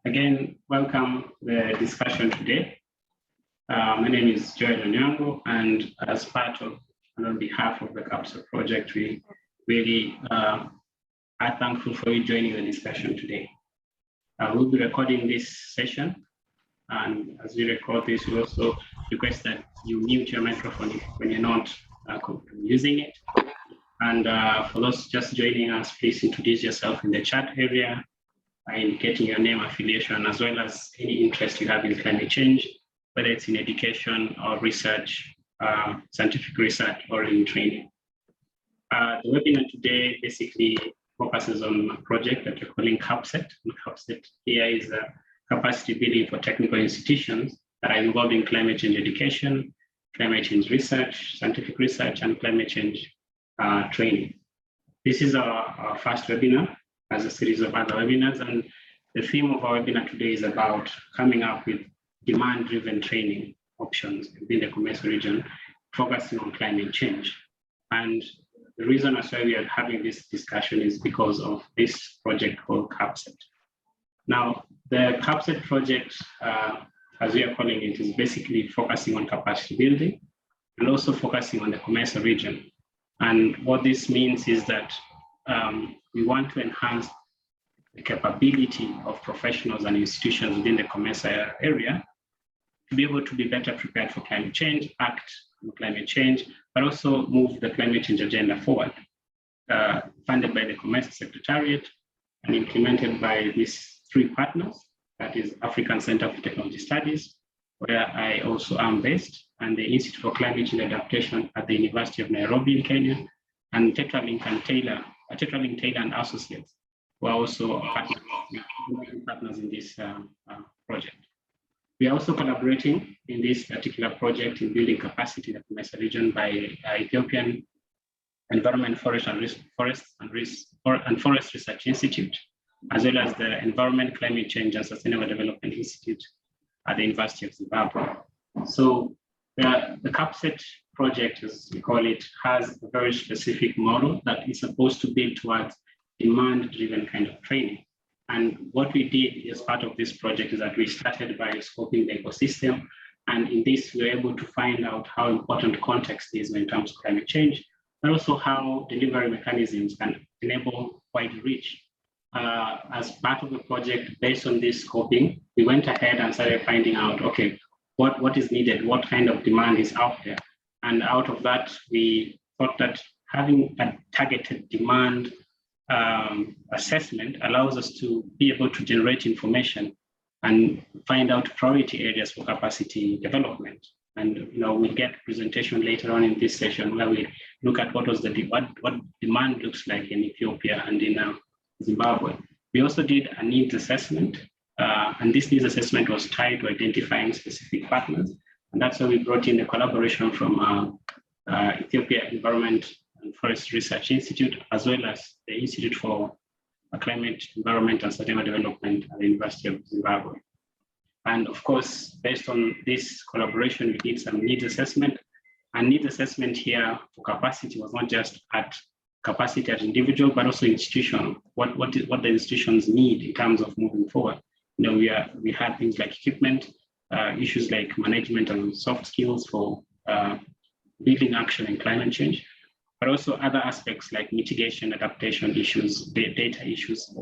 Again, welcome the discussion today. My name is Joel Onyango, and as part of and on behalf of the CapCET project, we really are thankful for you joining the discussion today. We'll be recording this session, and as we record this, we also request that you mute your microphone when you're not using it. And for those just joining us, please introduce yourself in the chat area, indicating your name, affiliation, as well as any interest you have in climate change, whether it's in education or research, scientific research, or in training. The webinar today basically focuses on a project that we're calling CapCET. And CapCET here is a capacity building for technical institutions that are involved in climate change education, climate change research, scientific research, and climate change training. This is our first webinar as a series of other webinars, and the theme of our webinar today is about coming up with demand-driven training options within the COMESA region, focusing on climate change. And the reason as why we are having this discussion is because of this project called CapCET. Now, the CapCET project, as we are calling it, is basically focusing on capacity building and also focusing on the COMESA region. And what this means is that we want to enhance the capability of professionals and institutions within the COMESA area to be able to be better prepared for climate change, act on climate change, but also move the climate change agenda forward, funded by the COMESA Secretariat and implemented by these three partners, that is African Center for Technology Studies, where I also am based, and the Institute for Climate Change Adaptation at the University of Nairobi in Kenya, and Tetralink Taylor and Associates, who are also partners in this project. We are also collaborating in this particular project in building capacity in the COMESA region by Ethiopian Environment, Forest Research Institute, as well as the Environment, Climate Change and Sustainable Development Institute at the University of Zimbabwe. So the CapCET project, as we call it, has a very specific model that is supposed to build towards demand-driven kind of training. And what we did as part of this project is that we started by scoping the ecosystem. And in this, we were able to find out how important context is when it comes to climate change, but also how delivery mechanisms can enable wide reach. As part of the project, based on this scoping, we went ahead and started finding out, okay, what is needed, what kind of demand is out there. And out of that, we thought that having a targeted demand assessment allows us to be able to generate information and find out priority areas for capacity development. And we'll get a presentation later on in this session where we look at what demand looks like in Ethiopia and in Zimbabwe. We also did a needs assessment, and this needs assessment was tied to identifying specific partners. And that's why we brought in the collaboration from Ethiopia Environment and Forest Research Institute, as well as the Institute for Climate, Environment and Sustainable Development at the University of Zimbabwe. And of course, based on this collaboration, we did some needs assessment. And needs assessment here for capacity was not just at capacity at individual, but also institutional. What the institutions need in terms of moving forward. We had things like equipment, issues like management and soft skills for building action in climate change, but also other aspects like mitigation, adaptation issues, data issues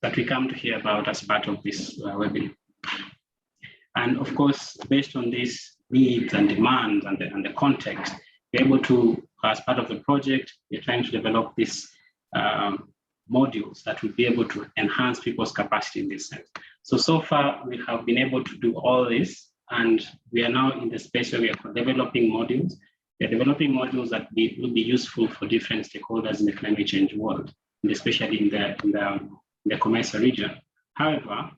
that we come to hear about as part of this webinar. And of course, based on these needs and demands and the context, we're able to, as part of the project, we're trying to develop these modules that will be able to enhance people's capacity in this sense. So far, we have been able to do all this, and we are now in the space where we are developing modules. We are developing modules that will be useful for different stakeholders in the climate change world, and especially in the COMESA region. However,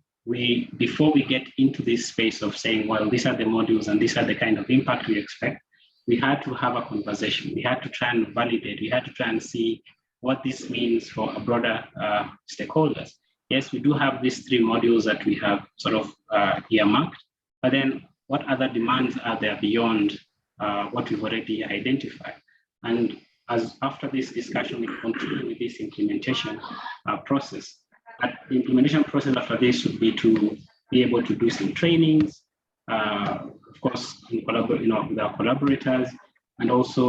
before we get into this space of saying, well, these are the modules and these are the kind of impact we expect, we had to have a conversation. We had to try and validate. We had to try and see what this means for a broader stakeholders. Yes, we do have these three modules that we have sort of earmarked, but then what other demands are there beyond what we've already identified? And as after this discussion, we continue with this implementation process. But the implementation process after this would be to be able to do some trainings, of course, with our collaborators, and also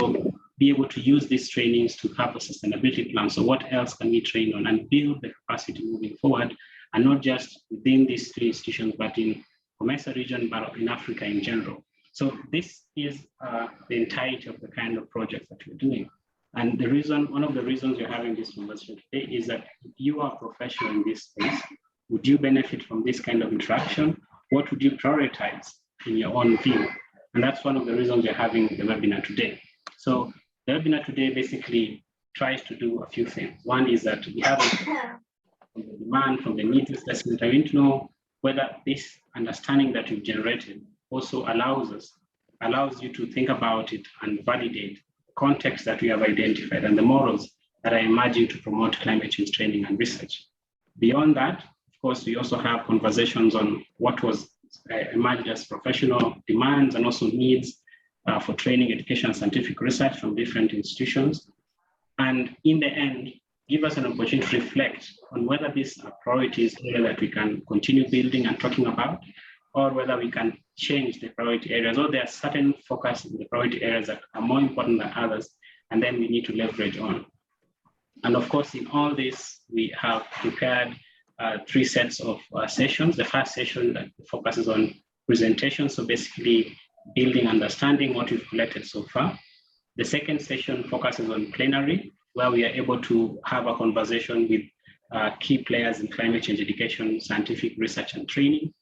be able to use these trainings to have a sustainability plan. So what else can we train on and build the capacity moving forward, and not just within these 3 institutions, but in COMESA region, but in Africa in general. So this is the entirety of the kind of projects that we're doing. And one of the reasons we're having this conversation today is that if you are a professional in this space, would you benefit from this kind of interaction? What would you prioritize in your own view? And that's one of the reasons we're having the webinar today. So the webinar today basically tries to do a few things. One is that we have from the demand, from the needs assessment, I want to know whether this understanding that you've generated also allows you to think about it and validate the context that we have identified and the models that are emerging to promote climate change training and research. Beyond that, of course, we also have conversations on what was emerged as professional demands and also needs for training, education, and scientific research from different institutions. And in the end, give us an opportunity to reflect on whether these are priorities that we can continue building and talking about, or whether we can change the priority areas, or there are certain focus in the priority areas that are more important than others, and then we need to leverage on. And of course, in all this, we have prepared 3 sets of sessions. The first session that focuses on presentation, so basically building understanding what we've collected so far. The second session focuses on plenary, where we are able to have a conversation with key players in climate change education, scientific research, and training.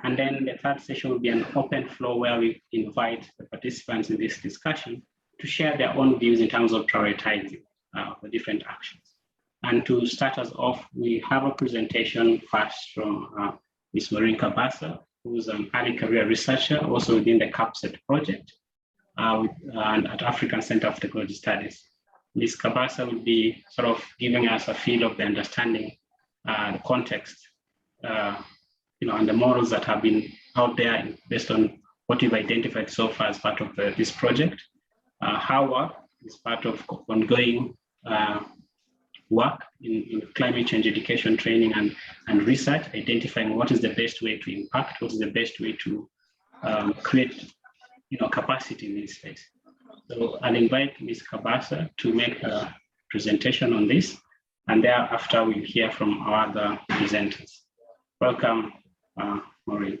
And then the third session will be an open floor where we invite the participants in this discussion to share their own views in terms of prioritizing the different actions. And to start us off, we have a presentation first from Ms. Maureen Kabasa, who's an early career researcher, also within the CapCET project and at African Center for Technology Studies. Ms. Kabasa will be sort of giving us a feel of the understanding, the context, and the models that have been out there based on what you've identified so far as part of this project. How work is part of ongoing work in climate change education, training, and research, identifying what is the best way to impact, what is the best way to create capacity in this space. So I'll invite Ms. Kabasa to make a presentation on this, and thereafter we'll hear from our other presenters. Welcome, Maureen.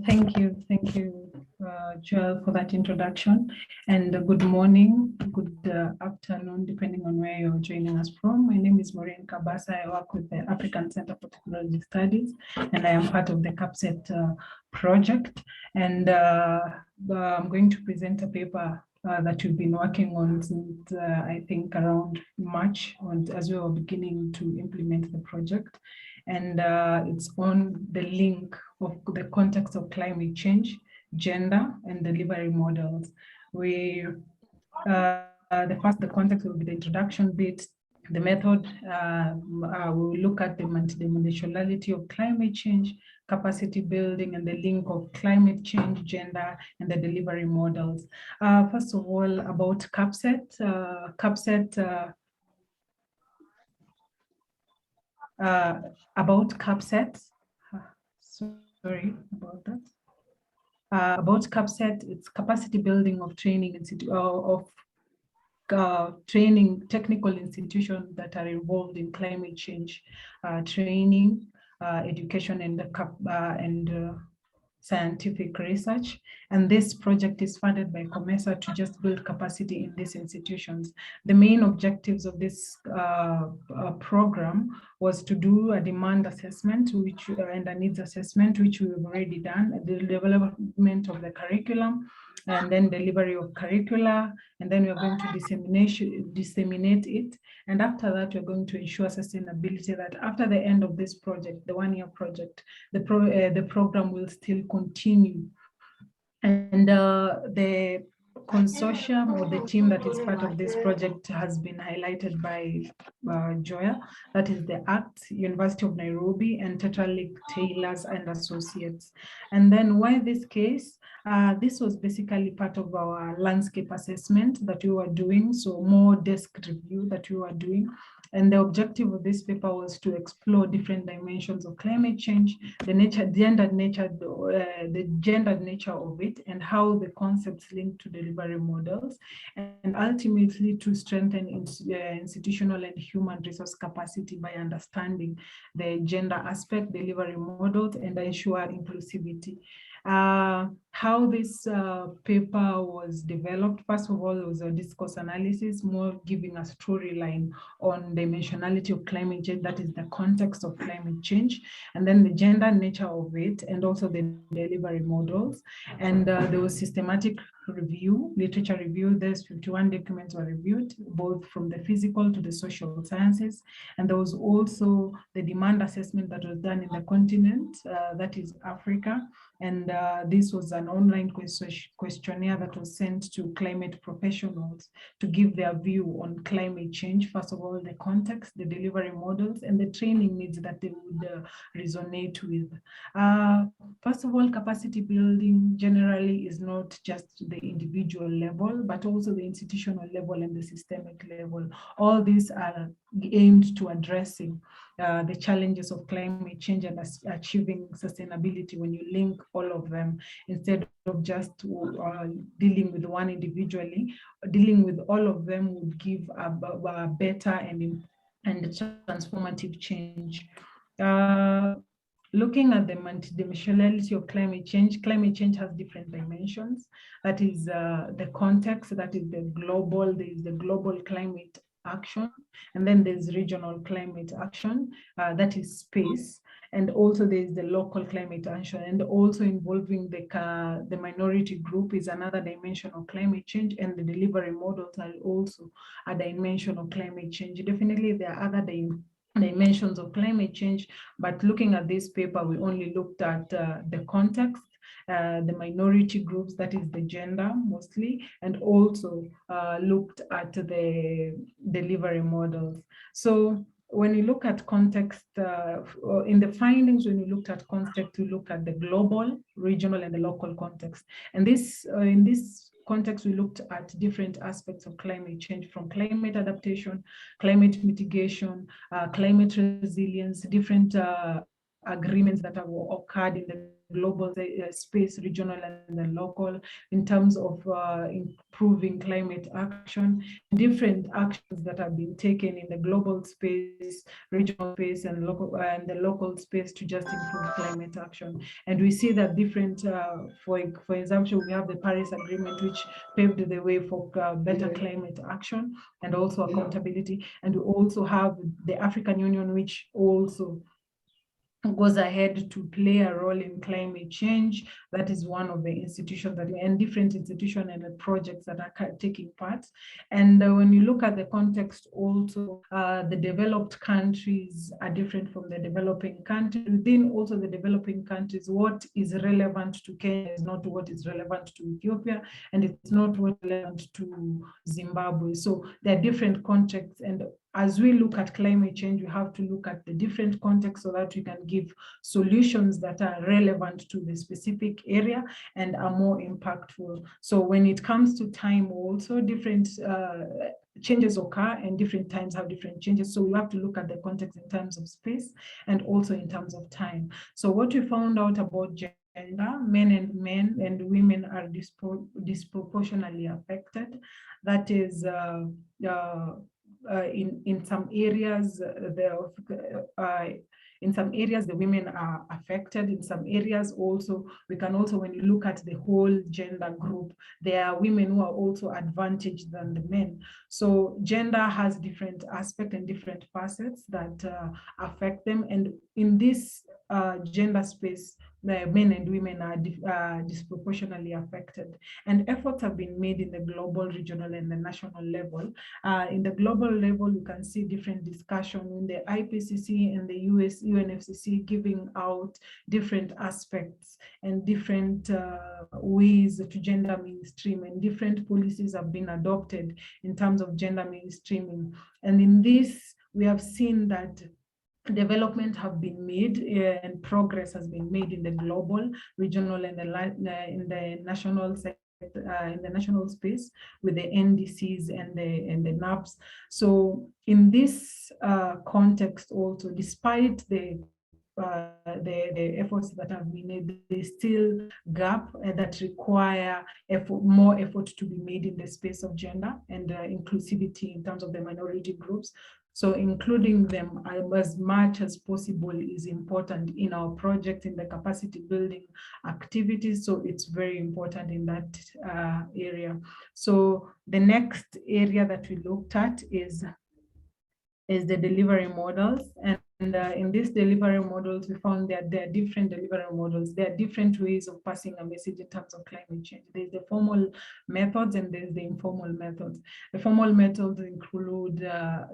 Thank you, Joel, for that introduction. And good morning, good afternoon, depending on where you're joining us from. My name is Maureen Kabasa. I work with the African Center for Technology Studies, and I am part of the CapCET project. And I'm going to present a paper that we've been working on since I think around March, as we were beginning to implement the project. And it's on the link of the context of climate change, gender, and delivery models. The context will be the introduction bit, the method. We'll look at the dimensionality of climate change, capacity building, and the link of climate change, gender, and the delivery models. First of all, about CapCET. About CapCET, sorry about that. About CapCET, it's capacity building of training training technical institutions that are involved in climate change training, education, and scientific research. And this project is funded by COMESA to just build capacity in these institutions. The main objectives of this program was to do a demand assessment and a needs assessment, which we've already done, the development of the curriculum, and then delivery of curricula, and then we're going to disseminate it. And after that, we're going to ensure sustainability, that after the end of this project, the one-year project, the program will still continue. And the consortium or the team that is part of this project has been highlighted by Joya. That is the ACT, University of Nairobi, and Tetralic Taylors and Associates. And then why this case? This was basically part of our landscape assessment that we were doing, so more desk review that we were doing. And the objective of this paper was to explore different dimensions of climate change, the gendered nature of it, and how the concepts link to delivery models, and ultimately to strengthen institutional and human resource capacity by understanding the gender aspect, delivery models, and ensure inclusivity. How this paper was developed, first of all, it was a discourse analysis, more giving a storyline on dimensionality of climate change, that is the context of climate change, and then the gender nature of it, and also the delivery models. And there was systematic review, literature review. There's 51 documents were reviewed, both from the physical to the social sciences. And there was also the demand assessment that was done in the continent, that is Africa. And this was an online questionnaire that was sent to climate professionals to give their view on climate change. First of all, the context, the delivery models, and the training needs that they would resonate with. First of all, capacity building generally is not just the individual level, but also the institutional level and the systemic level. All these are aimed to addressing the challenges of climate change and achieving sustainability when you link all of them, instead of just dealing with one individually. Dealing with all of them would give a better and transformative change. Looking at the multidimensionality of climate change has different dimensions. That is the context, that is the global, there is the global climate action, and then there's regional climate action, that is space, and also there's the local climate action, and also involving the minority group is another dimension of climate change, and the delivery models are also a dimension of climate change. Definitely there are other dimensions of climate change, but looking at this paper, we only looked at the context, the minority groups, that is the gender mostly, and also looked at the delivery models. So when you look at context, in the findings, when you looked at context, you look at the global, regional, and the local context. And this in this context, we looked at different aspects of climate change, from climate adaptation, climate mitigation, climate resilience, different agreements that have occurred in the global space, regional and the local, in terms of improving climate action, different actions that have been taken in the global space, regional space, and the local space to just improve climate action. And we see that different, for example, we have the Paris Agreement, which paved the way for better climate action and also accountability. And we also have the African Union, which also goes ahead to play a role in climate change. That is one of the institutions that, and different institutions and the projects that are taking part. And when you look at the context also, the developed countries are different from the developing countries. Within also the developing countries, what is relevant to Kenya is not what is relevant to Ethiopia, and it's not what is relevant to Zimbabwe. So there are different contexts, and as we look at climate change, we have to look at the different contexts so that we can give solutions that are relevant to the specific area and are more impactful. So when it comes to time also, different changes occur and different times have different changes. So we have to look at the context in terms of space and also in terms of time. So what we found out about gender, men and women are disproportionately affected. That is in some areas, the women are affected. In some areas also, we can also, when you look at the whole gender group, there are women who are also advantaged than the men. So gender has different aspects and different facets that affect them. And in this gender space, men and women are disproportionately affected. And efforts have been made in the global, regional, and the national level. In the global level, you can see different discussion in the IPCC and the US UNFCCC giving out different aspects and different ways to gender mainstream, and different policies have been adopted in terms of gender mainstreaming. And in this, we have seen that development have been made and progress has been made in the global, regional, and in the national sector. In the national space with the NDCs and the NAPs. So in this context also, despite the efforts that have been made, there's still gap that require more effort to be made in the space of gender and inclusivity in terms of the minority groups. So including them as much as possible is important in our project, in the capacity building activities. So it's very important in that area. So the next area that we looked at is the delivery models. And in these delivery models, we found that there are different delivery models. There are different ways of passing a message in terms of climate change. There's the formal methods and there's the informal methods. The formal methods include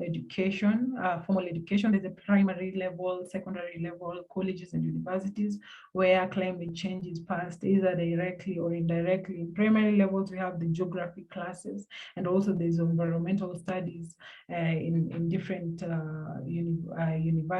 education, formal education. There's a primary level, secondary level, colleges and universities where climate change is passed either directly or indirectly. In primary levels, we have the geography classes, and also there's environmental studies in different universities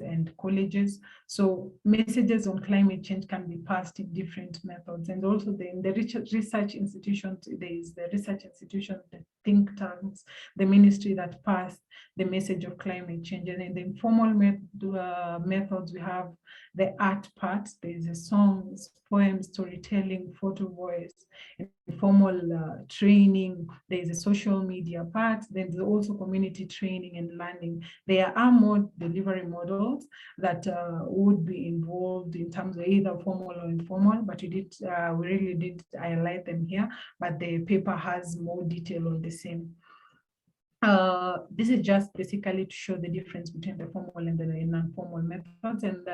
and colleges. So messages on climate change can be passed in different methods. And also in the research institutions, there is the research institution, the think tanks, the ministry that passed the message of climate change. And in the informal methods, we have the art part. There is a songs, poems, storytelling, photo voice, informal training. There is a social media part. Then there's also community training and learning. There are more delivery models that would be involved in terms of either formal or informal, but we really did highlight them here, but the paper has more detail on the same. This is just basically to show the difference between the formal and the non-formal methods, and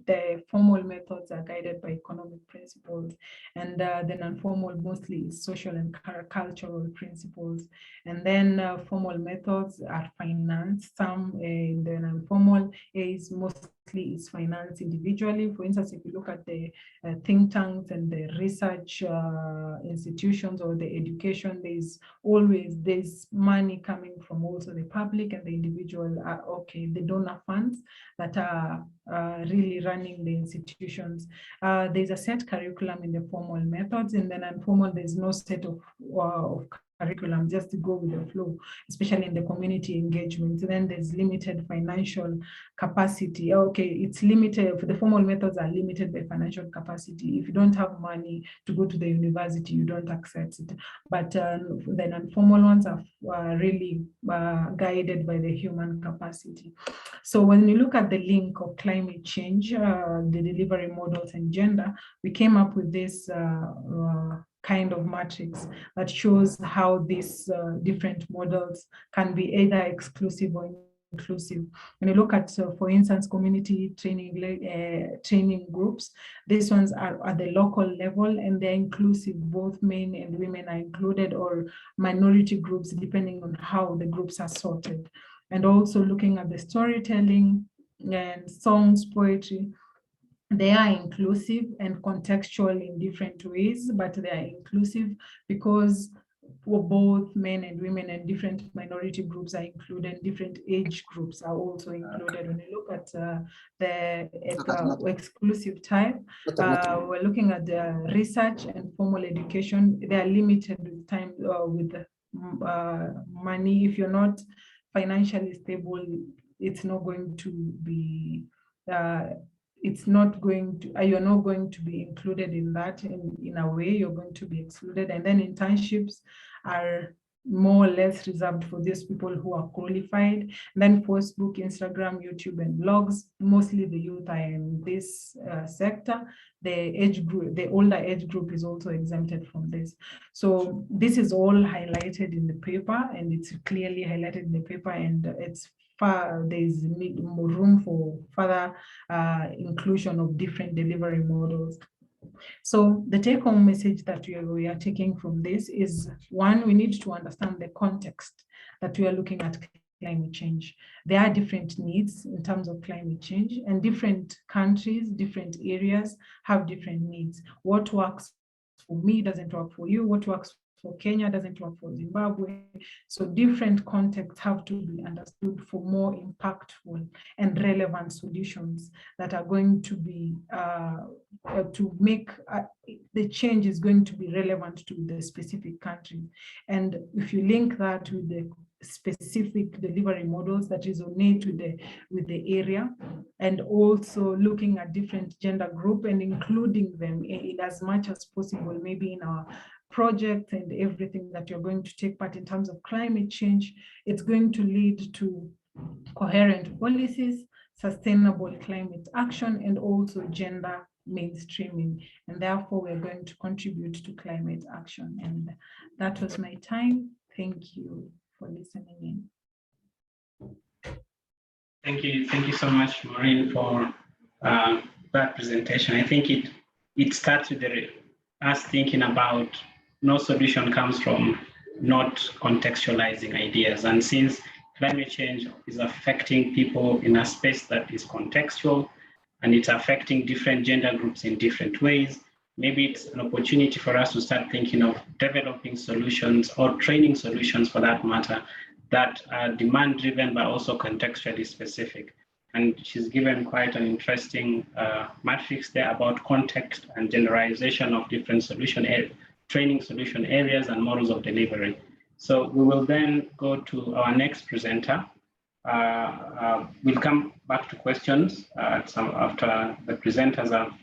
the formal methods are guided by economic principles, and the non-formal mostly is social and cultural principles. And then formal methods are finance. Some in the non-formal is mostly is financed individually. For instance, if you look at the think tanks and the research institutions or the education, there's money coming from also the public and the individual, the donor funds that are really running the institutions. There's a set curriculum in the formal methods, and then informal, there's no set of curriculum, just to go with the flow, especially in the community engagement. Then there's limited financial capacity. It's limited. For the formal methods are limited by financial capacity. If you don't have money to go to the university, you don't access it. But the non-formal ones are really guided by the human capacity. So when you look at the link of climate change, the delivery models and gender, we came up with this kind of matrix that shows how these different models can be either exclusive or inclusive. When you look at, for instance, community training groups, these ones are at the local level and they're inclusive. Both men and women are included, or minority groups, depending on how the groups are sorted. And also looking at the storytelling and songs, poetry, they are inclusive and contextual in different ways, but they are inclusive because both men and women and different minority groups are included, different age groups are also included. When you look at the exclusive type, we're looking at the research and formal education. They are limited with time, with money. If you're not financially stable, it's not going to be you're not going to be included in that. In a way, you're going to be excluded. And then internships are more or less reserved for these people who are qualified. And then Facebook, Instagram, YouTube, and blogs, mostly the youth are in this sector. The older age group is also exempted from this. So this is all highlighted in the paper, and it's clearly highlighted in the paper, and it's there's more room for further inclusion of different delivery models. So the take-home message that we are taking from this is, one, we need to understand the context that we are looking at climate change. There are different needs in terms of climate change, and different countries, different areas have different needs. What works for me doesn't work for you. What works for Kenya doesn't work for Zimbabwe. So different contexts have to be understood for more impactful and relevant solutions that are going to be to make the change is going to be relevant to the specific country. And if you link that with the specific delivery models that resonate with the area, and also looking at different gender group and including them in as much as possible, maybe in our projects and everything that you're going to take part in terms of climate change, it's going to lead to coherent policies, sustainable climate action, and also gender mainstreaming. And therefore, we're going to contribute to climate action. And that was my time. Thank you for listening in. Thank you so much, Maureen, for that presentation. I think it starts with us thinking about no solution comes from not contextualizing ideas. And since climate change is affecting people in a space that is contextual, and it's affecting different gender groups in different ways, maybe it's an opportunity for us to start thinking of developing solutions or training solutions, for that matter, that are demand-driven but also contextually specific. And she's given quite an interesting matrix there about context and generalization of different training solution areas and models of delivery. So we will then go to our next presenter. We'll come back to questions after the presenters have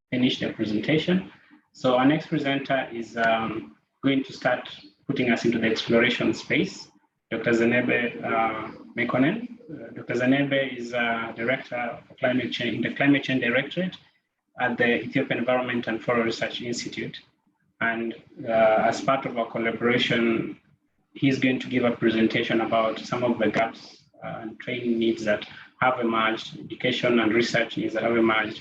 finished their presentation. So our next presenter is going to start putting us into the exploration space. Dr. Zenebe Mekonnen. Dr. Zenebe is Director of Climate Change in the Climate Change Directorate at the Ethiopian Environment and Forest Research Institute. And as part of our collaboration, he's going to give a presentation about some of the gaps and training needs that have emerged, education and research needs that have emerged,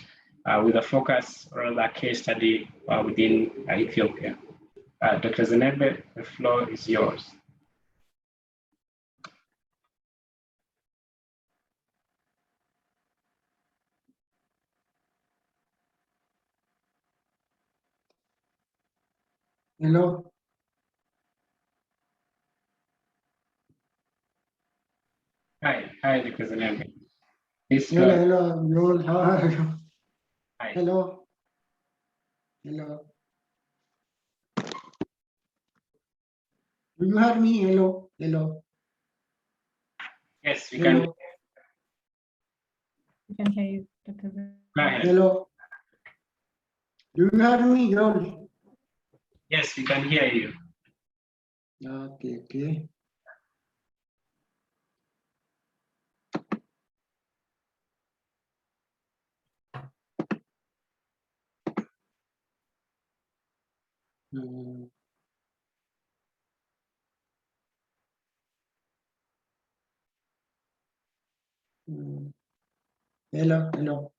with a focus, or rather case study within Ethiopia. Dr. Zenebe, the floor is yours. Hello. Hi, Dr. Zenebe. Hello, Joel. How are you? Hi. Hello. Hello. Do you hear me? Hello. Hello. Yes, we can. We can hear you, Dr. Zenebe. Go ahead. Hello. Do you hear me, Joel? Yes, we can hear you. Okay. Hello.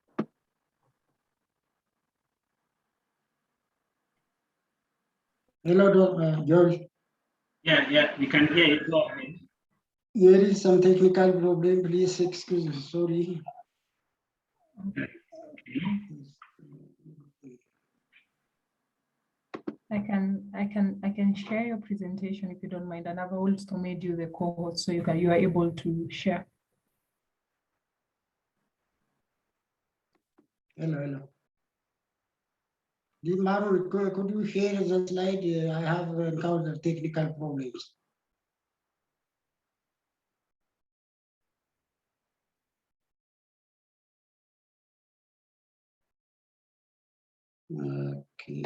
Hello, Joel. Yeah, we can hear you. Go ahead. There is some technical problem. Please excuse me. Sorry. I can share your presentation if you don't mind, and I've also made you the co-host so you are able to share. Hello. Maru, could you share the slide? I have encountered technical problems. Okay.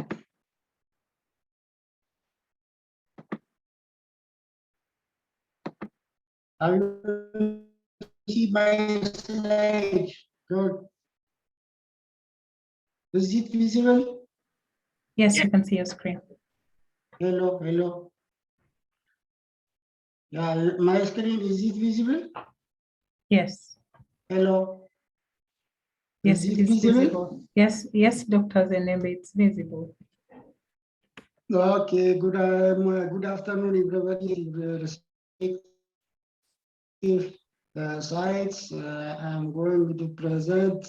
I will see my slide. Good. Is it visible? Yes, you can see your screen. Hello. Yeah, my screen, is it visible? Yes. Hello. Yes, it is visible? visible. Yes, yes, Dr. Zenembe, it's visible. Okay, good afternoon, everybody. Respective sites. I'm going to present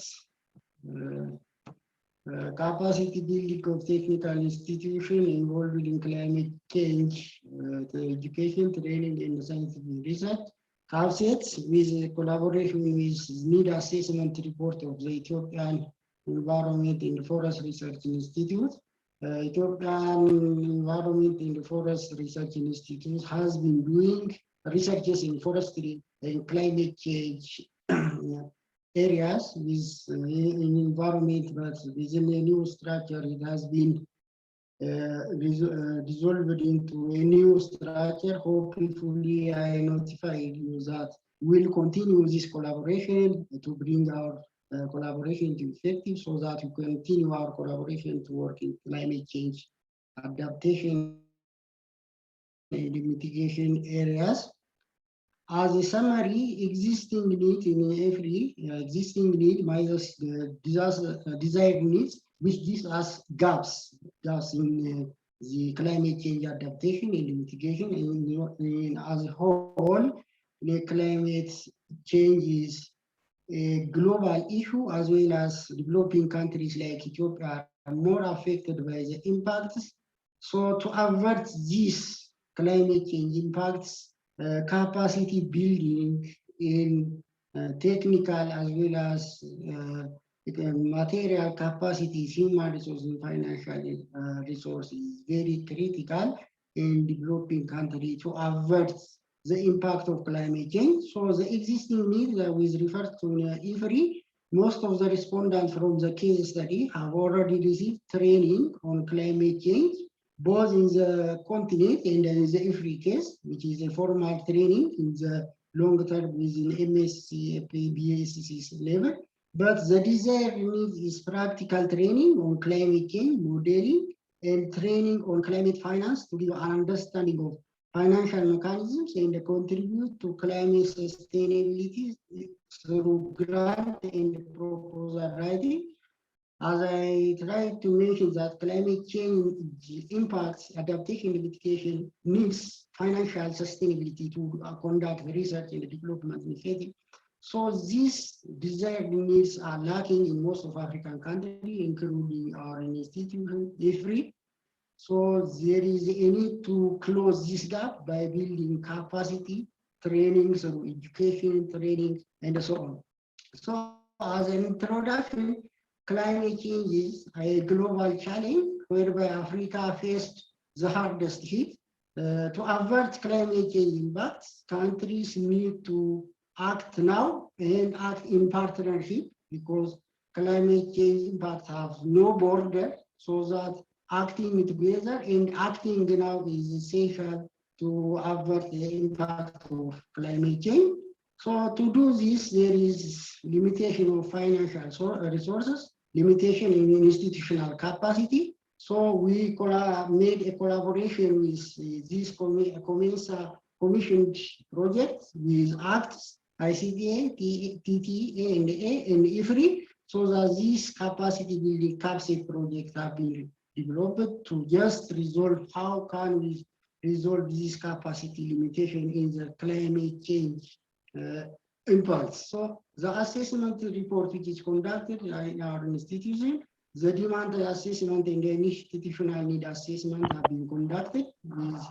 capacity building of technical institution involved in climate change, education, training, and scientific research. CapCET, with collaboration with need assessment report of the Ethiopian Environment and Forest Research Institute. Ethiopian Environment and Forest Research Institute has been doing researches in forestry and climate change areas with in environment, but within a new structure, it has been dissolved into a new structure. Hopefully, I notified you that we'll continue this collaboration to bring our collaboration to effective, so that we continue our collaboration to work in climate change adaptation and mitigation areas. As a summary, existing need in EEFRI, existing need minus the desired needs, which gives us gaps in the climate change adaptation and mitigation. And as a whole, the climate change is a global issue, as well as developing countries like Ethiopia are more affected by the impacts. So to avert these climate change impacts, capacity building in technical as well as material capacities, human resources and financial resources is very critical in developing country to avert the impact of climate change. So the existing need that was referred to in EEFRI, most of the respondents from the case study have already received training on climate change, both in the continent and in the EEFRI case, which is a formal training in the long term within MSc, BSc level. But the desired need is practical training on climate change modeling and training on climate finance to give an understanding of financial mechanisms and contribute to climate sustainability through grant and proposal writing. As I tried to mention that climate change impacts adaptation and mitigation needs financial sustainability to conduct research and development initiative. So these desired needs are lacking in most of African countries, including our institution, EEFRI. So there is a need to close this gap by building capacity, training, so education, training, and so on. So as an introduction, climate change is a global challenge whereby Africa faced the hardest hit. To avert climate change impacts, countries need to act now and act in partnership, because climate change impacts have no border, so that acting together and acting now is essential to avert the impact of climate change. So to do this, there is limitation of financial resources, limitation in institutional capacity. So we made a collaboration with this COMESA commissioned project with ACTS, ICTA, TTA, and EEFRI, so that these capacity building CapCET projects have been developed to just resolve how can we resolve this capacity limitation in the climate change impacts. So the assessment report which is conducted in our institution, the demand assessment and the institutional need assessment have been conducted with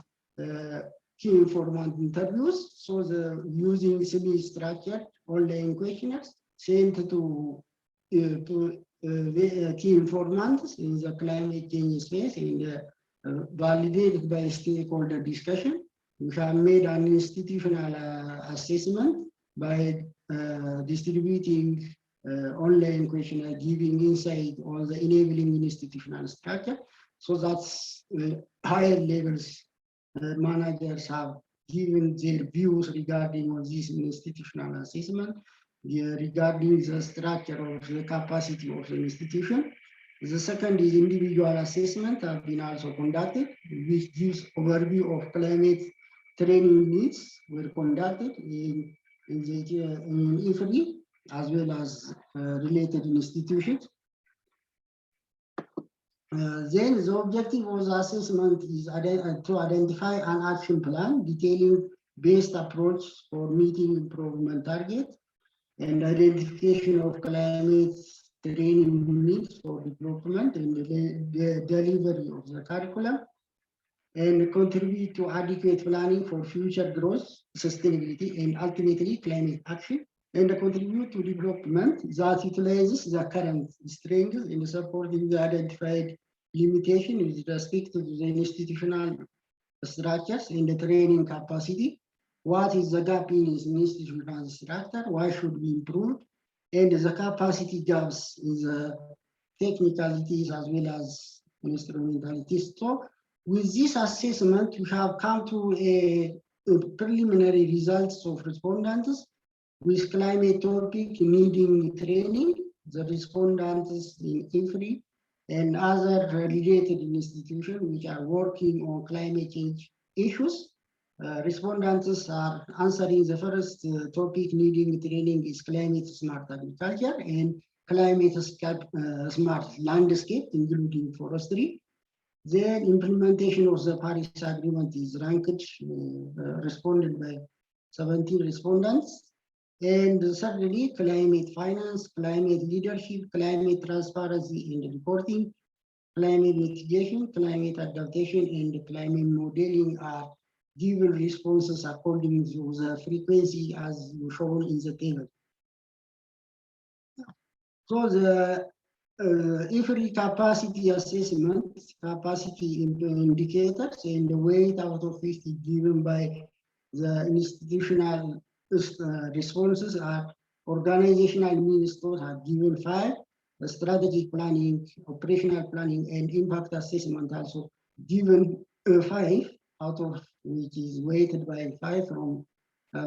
key informant interviews. So the using semi-structured online questionnaires sent to key informants in the climate change space and validated by stakeholder discussion. We have made an institutional assessment by distributing online questionnaire, giving insight on the enabling institutional structure. So that's higher levels managers have given their views regarding on this institutional assessment, regarding the structure of the capacity of the institution. The second is individual assessment have been also conducted, which gives overview of climate training needs were conducted in in EEFRI as well as related institutions. Then the objective of the assessment is to identify an action plan detailing best approach for meeting improvement targets and identification of climate training needs for development and the delivery of the curriculum, and contribute to adequate planning for future growth, sustainability, and ultimately climate action, and contribute to development that utilizes the current strengths in supporting the identified limitation with respect to the institutional structures and the training capacity. What is the gap in institutional structure? Why should we improve? And the capacity gaps in the technicalities as well as instrumentalities. So with this assessment, we have come to a preliminary results of respondents with climate topic needing training. The respondents in EEFRI and other related institutions which are working on climate change issues. Respondents are answering the first topic needing training is climate smart agriculture and climate smart landscape, including forestry. Then implementation of the Paris Agreement is ranked, responded by 17 respondents. And thirdly, climate finance, climate leadership, climate transparency and reporting, climate mitigation, climate adaptation, and climate modeling are given responses according to the frequency as shown in the table. So the EEFRI capacity assessment, capacity indicators, and the weight out of 50 given by the institutional responses are organizational ministers have given 5, the strategic planning, operational planning, and impact assessment also given 5, out of which is weighted by 5 from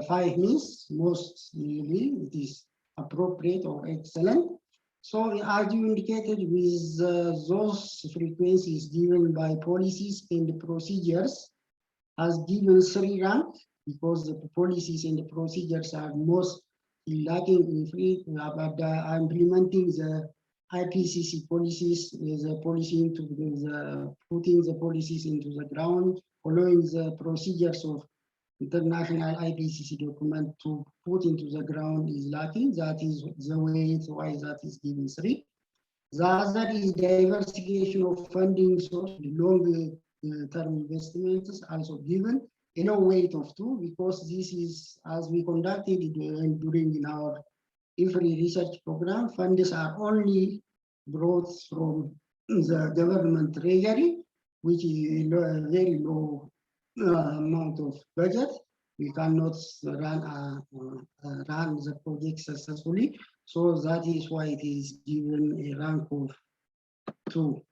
5 means mostly it is appropriate or excellent. So as you indicated with those frequencies given by policies and procedures has given 3 rank because the policies and the procedures are most lacking in free about implementing the IPCC policies, the policy into the putting the policies into the ground, following the procedures of international IPCC document to put into the ground is lacking. That is the way why that is given 3. The other is diversification of funding source, the long term investments also given in a weight of 2, because this is as we conducted it during in our EEFRI research program, funds are only brought from the government treasury, which is a very low amount of budget. We cannot run the project successfully. So that is why it is given a rank of 2.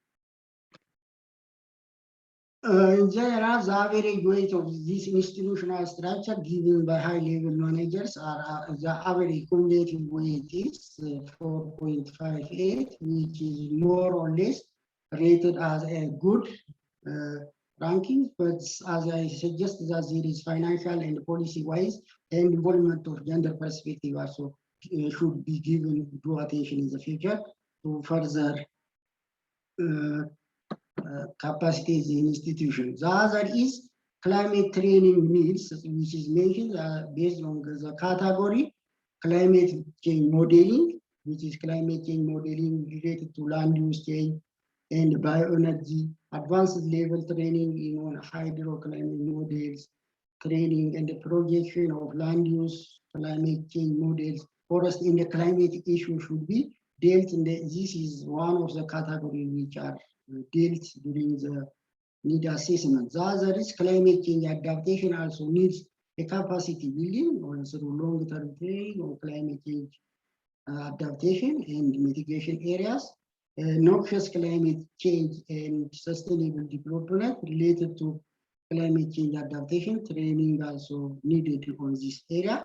In general, the average weight of this institutional structure given by high-level managers are the average cumulative weight is 4.58, which is more or less rated as a good ranking. But as I suggested, that there is financial and policy-wise and involvement of gender perspective also should be given due attention in the future to further capacities in institutions. The other is climate training needs, which is mentioned based on the category climate change modeling, which is climate change modeling related to land use change and bioenergy, advanced level training in hydroclimate models, training and the projection of land use, climate change models, forest in the climate issue should be dealt in. This is one of the categories which are dealt during the need assessment. The other is climate change adaptation also needs a capacity building or through long-term training on climate change adaptation and mitigation areas. Noxious climate change and sustainable development related to climate change adaptation training also needed on this area.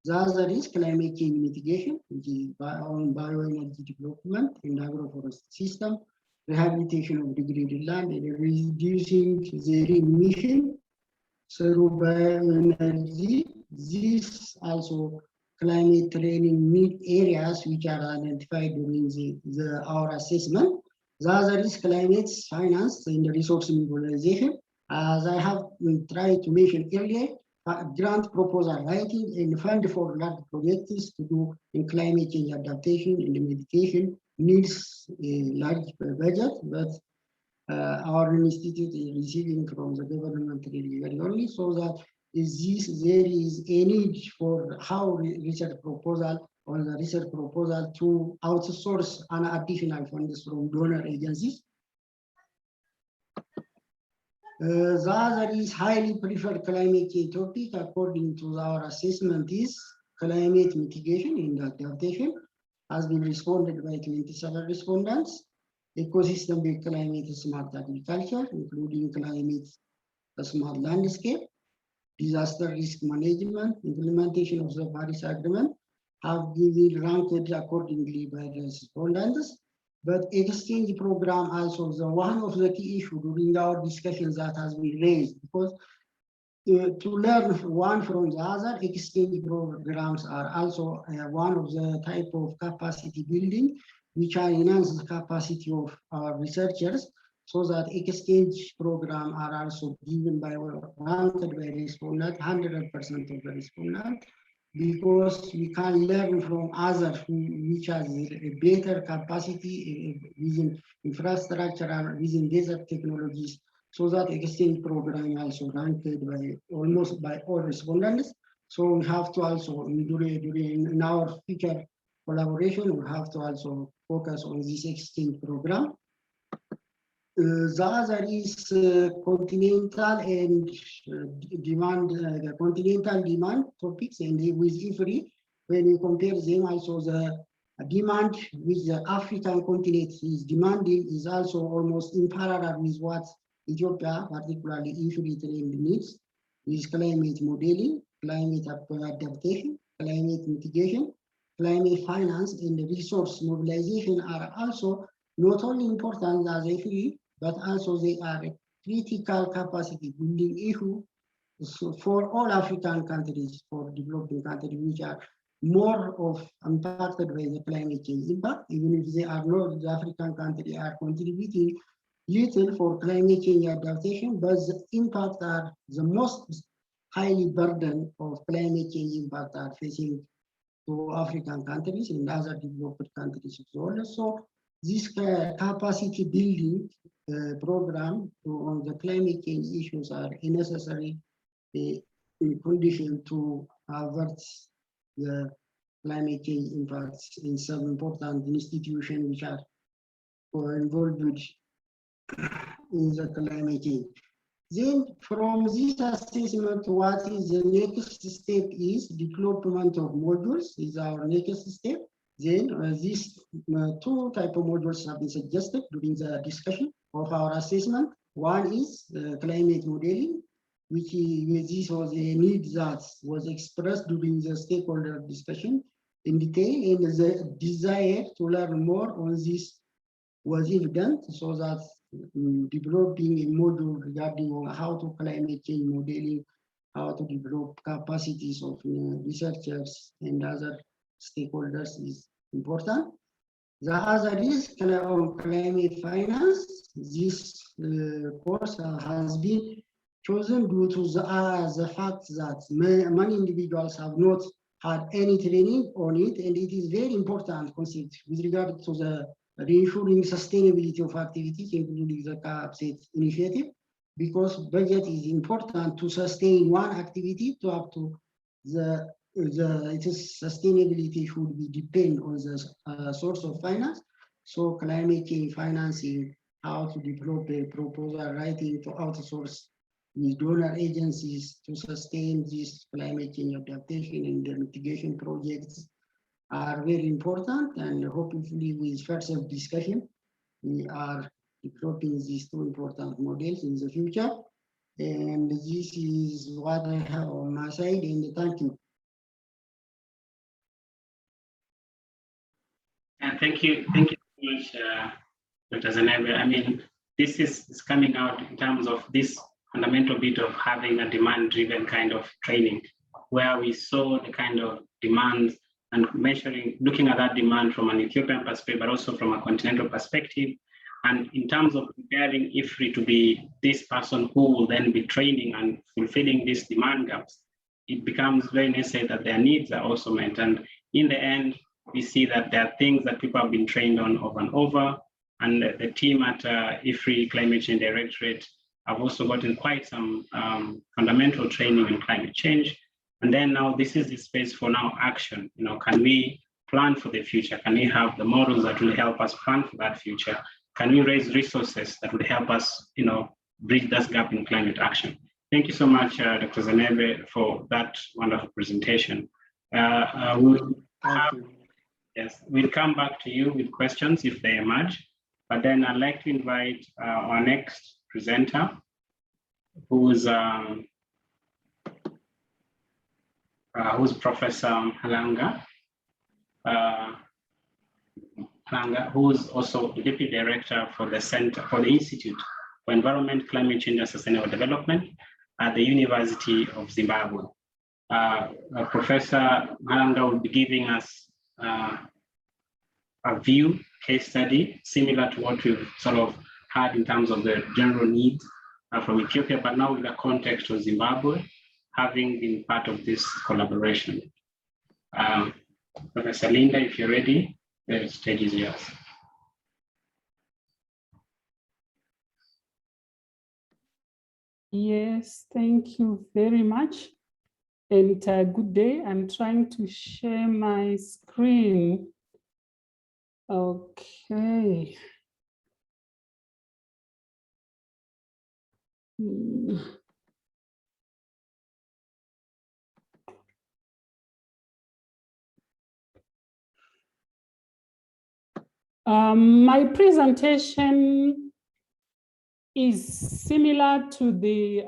The other is climate change mitigation, which is on bioenergy development in agroforest system, rehabilitation of degraded land, and reducing the emission through bioenergy This also climate training need areas which are identified during our assessment. The other is climate finance and resource mobilization. As I have tried to mention earlier, grant proposal writing and fund for large projects to do in climate change adaptation and mitigation needs a large budget, but our institute is receiving from the government really very early, so that there is a need for how research proposal or the research proposal to outsource an additional funds from donor agencies. The other is highly preferred climate change topic according to our assessment is climate mitigation and adaptation, has been responded by 27 respondents. Ecosystem-based climate smart agriculture, including climate smart landscape, disaster risk management, implementation of the Paris Agreement have been ranked accordingly by the respondents. But exchange program also is one of the key issues during our discussions that has been raised, because to learn one from the other, exchange programs are also one of the type of capacity building which are enhance the capacity of our researchers, so that exchange program are also given by ranked by respondent, 100% of the respondent, because we can learn from others which has a better capacity within infrastructure and within desert technologies, so that exchange program also ranked by almost by all respondents. So we have to also during our future collaboration, we have to also focus on this exchange program. The other is continental and continental demand topics, and with EEFRI, when we compare them, also the demand which the African continent is demanding is also almost in parallel with what Ethiopia, particularly EEFRI trend needs, with climate modeling, climate adaptation, climate mitigation, climate finance, and resource mobilization are also not only important as EEFRI, but also they are a critical capacity building issue for all African countries, for developing countries, which are more of impacted by the climate change impact, even if they are not, the African countries are contributing little for climate change adaptation, but the impact are the most highly burden of climate change impact are facing to African countries and other developed countries as well. So this capacity building program on the climate change issues are a necessary condition to avert the climate change impacts in some important institutions which are involved in the climate change. Then from this assessment, what is the next step is development of modules is our next step. Then these two type of modules have been suggested during the discussion of our assessment. One is climate modeling, which this was a need that was expressed during the stakeholder discussion in detail, and the desire to learn more on this was evident, so that developing a module regarding on how to climate change modeling, how to develop capacities of researchers and other stakeholders is important. The other is on climate finance. This course has been chosen due to the fact that many individuals have not had any training on it, and it is very important concept with regard to the reassuring sustainability of activities, including the CapCET initiative, because budget is important to sustain one activity to up to its sustainability should be depend on the source of finance. So climate change financing, how to develop a proposal writing to outsource with donor agencies to sustain this climate change adaptation and the mitigation projects are very important, and hopefully with further discussion, we are developing these two important models in the future. And this is what I have on my side, and thank you. And thank you so much, Dr. Zanebe. I mean, this is coming out in terms of this fundamental bit of having a demand-driven kind of training where we saw the kind of demand and looking at that demand from an Ethiopian perspective, but also from a continental perspective. And in terms of preparing EEFRI to be this person who will then be training and fulfilling these demand gaps, it becomes very necessary that their needs are also met. And in the end, we see that there are things that people have been trained on over and over. And the team at EEFRI Climate Change Directorate have also gotten quite some fundamental training in climate change. And then now this is the space for now action. Can we plan for the future? Can we have the models that will help us plan for that future? Can we raise resources that would help us, bridge that gap in climate action? Thank you so much, Dr. Zanebe, for that wonderful presentation. We'll come back to you with questions if they emerge. But then I'd like to invite our next presenter, who's Professor Halanga, who's also Deputy Director for the Institute for Environment, Climate Change and Sustainable Development at the University of Zimbabwe. Professor Halanga will be giving us a view, case study, similar to what we've sort of had in terms of the general needs from Ethiopia, but now in the context of Zimbabwe, having been part of this collaboration. Professor Linda, if you're ready, the stage is yours. Yes, thank you very much. And good day. I'm trying to share my screen. Okay. My presentation is similar to the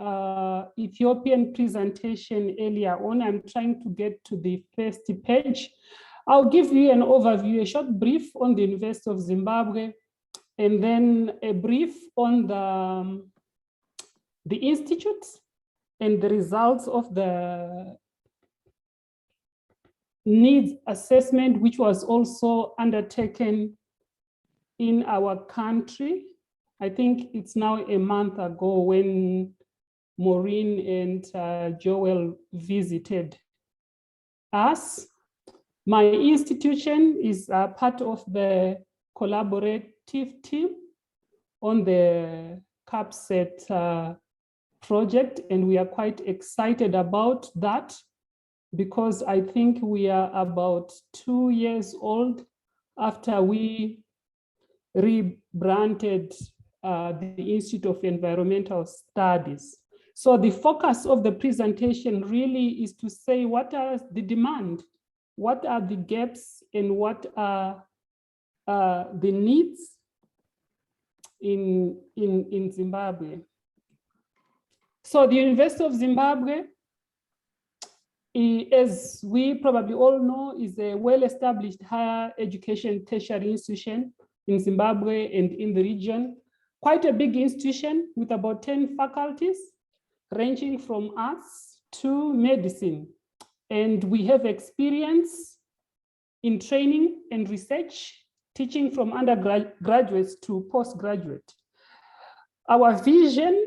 Ethiopian presentation earlier on. I'm trying to get to the first page. I'll give you an overview, a short brief on the University of Zimbabwe, and then a brief on the institute and the results of the needs assessment, which was also undertaken in our country. I think it's now a month ago when Maureen and Joel visited us. My institution is part of the collaborative team on the CapCET project, and we are quite excited about that because I think we are about 2 years old after we rebranded the Institute of Environmental Studies. So the focus of the presentation really is to say what are the demand, what are the gaps, and what are the needs in Zimbabwe. So the University of Zimbabwe, as we probably all know, is a well-established higher education tertiary institution in Zimbabwe and in the region. Quite a big institution with about 10 faculties, ranging from arts to medicine. And we have experience in training and research, teaching from undergraduates to postgraduate. Our vision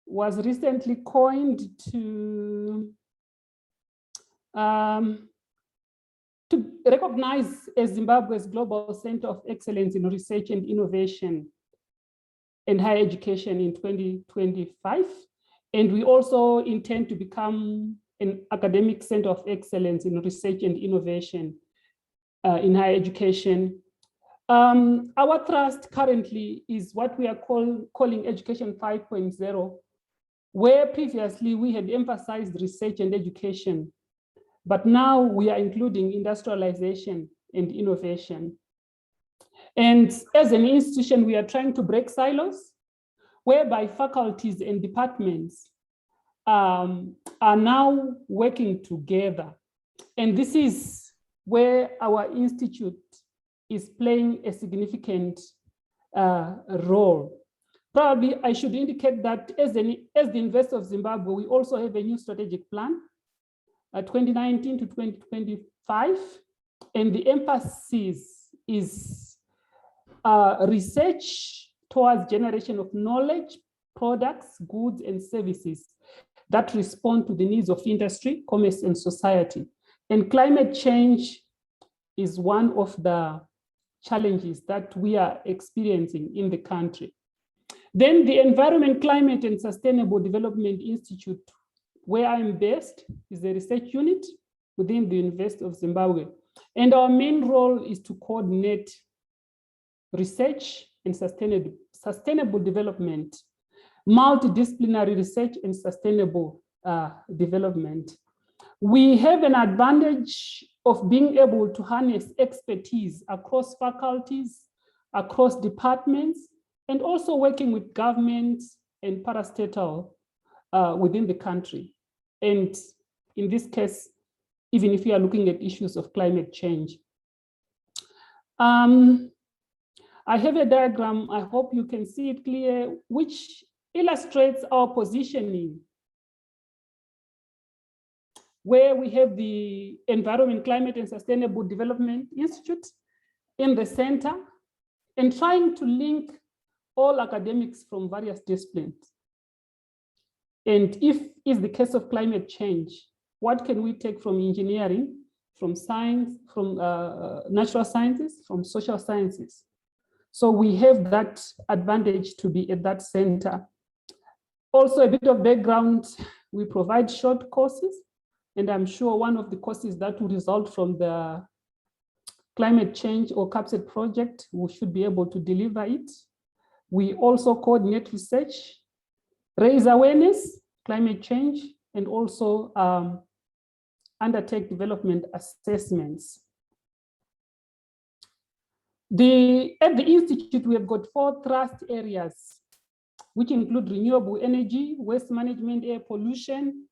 was recently coined to recognize as Zimbabwe's Global Center of Excellence in Research and Innovation and Higher Education in 2025. And we also intend to become an academic center of excellence in research and innovation in higher education. Our thrust currently is what we are calling Education 5.0, where previously we had emphasized research and education, but now we are including industrialization and innovation. And as an institution, we are trying to break silos, whereby faculties and departments are now working together. And this is where our institute is playing a significant role. Probably I should indicate that as the University of Zimbabwe, we also have a new strategic plan, 2019 to 2025, and the emphasis is research towards generation of knowledge, products, goods, and services that respond to the needs of industry, commerce, and society. And climate change is one of the challenges that we are experiencing in the country. Then the Environment, Climate, and Sustainable Development Institute, where I'm based, is a research unit within the University of Zimbabwe. And our main role is to coordinate research and sustainable development, multidisciplinary research and sustainable development. We have an advantage of being able to harness expertise across faculties, across departments, and also working with governments and parastatal within the country. And in this case, even if you are looking at issues of climate change. I have a diagram, I hope you can see it clear, which illustrates our positioning, where we have the Environment, Climate, and Sustainable Development Institute in the center, and trying to link all academics from various disciplines. And if it's the case of climate change, what can we take from engineering, from science, from natural sciences, from social sciences? So we have that advantage to be at that center. Also, a bit of background, we provide short courses, and I'm sure one of the courses that will result from the climate change or CapCET project, we should be able to deliver it. We also coordinate research, raise awareness, climate change, and also undertake development assessments. At the Institute, we have got 4 thrust areas, which include renewable energy, waste management, air pollution,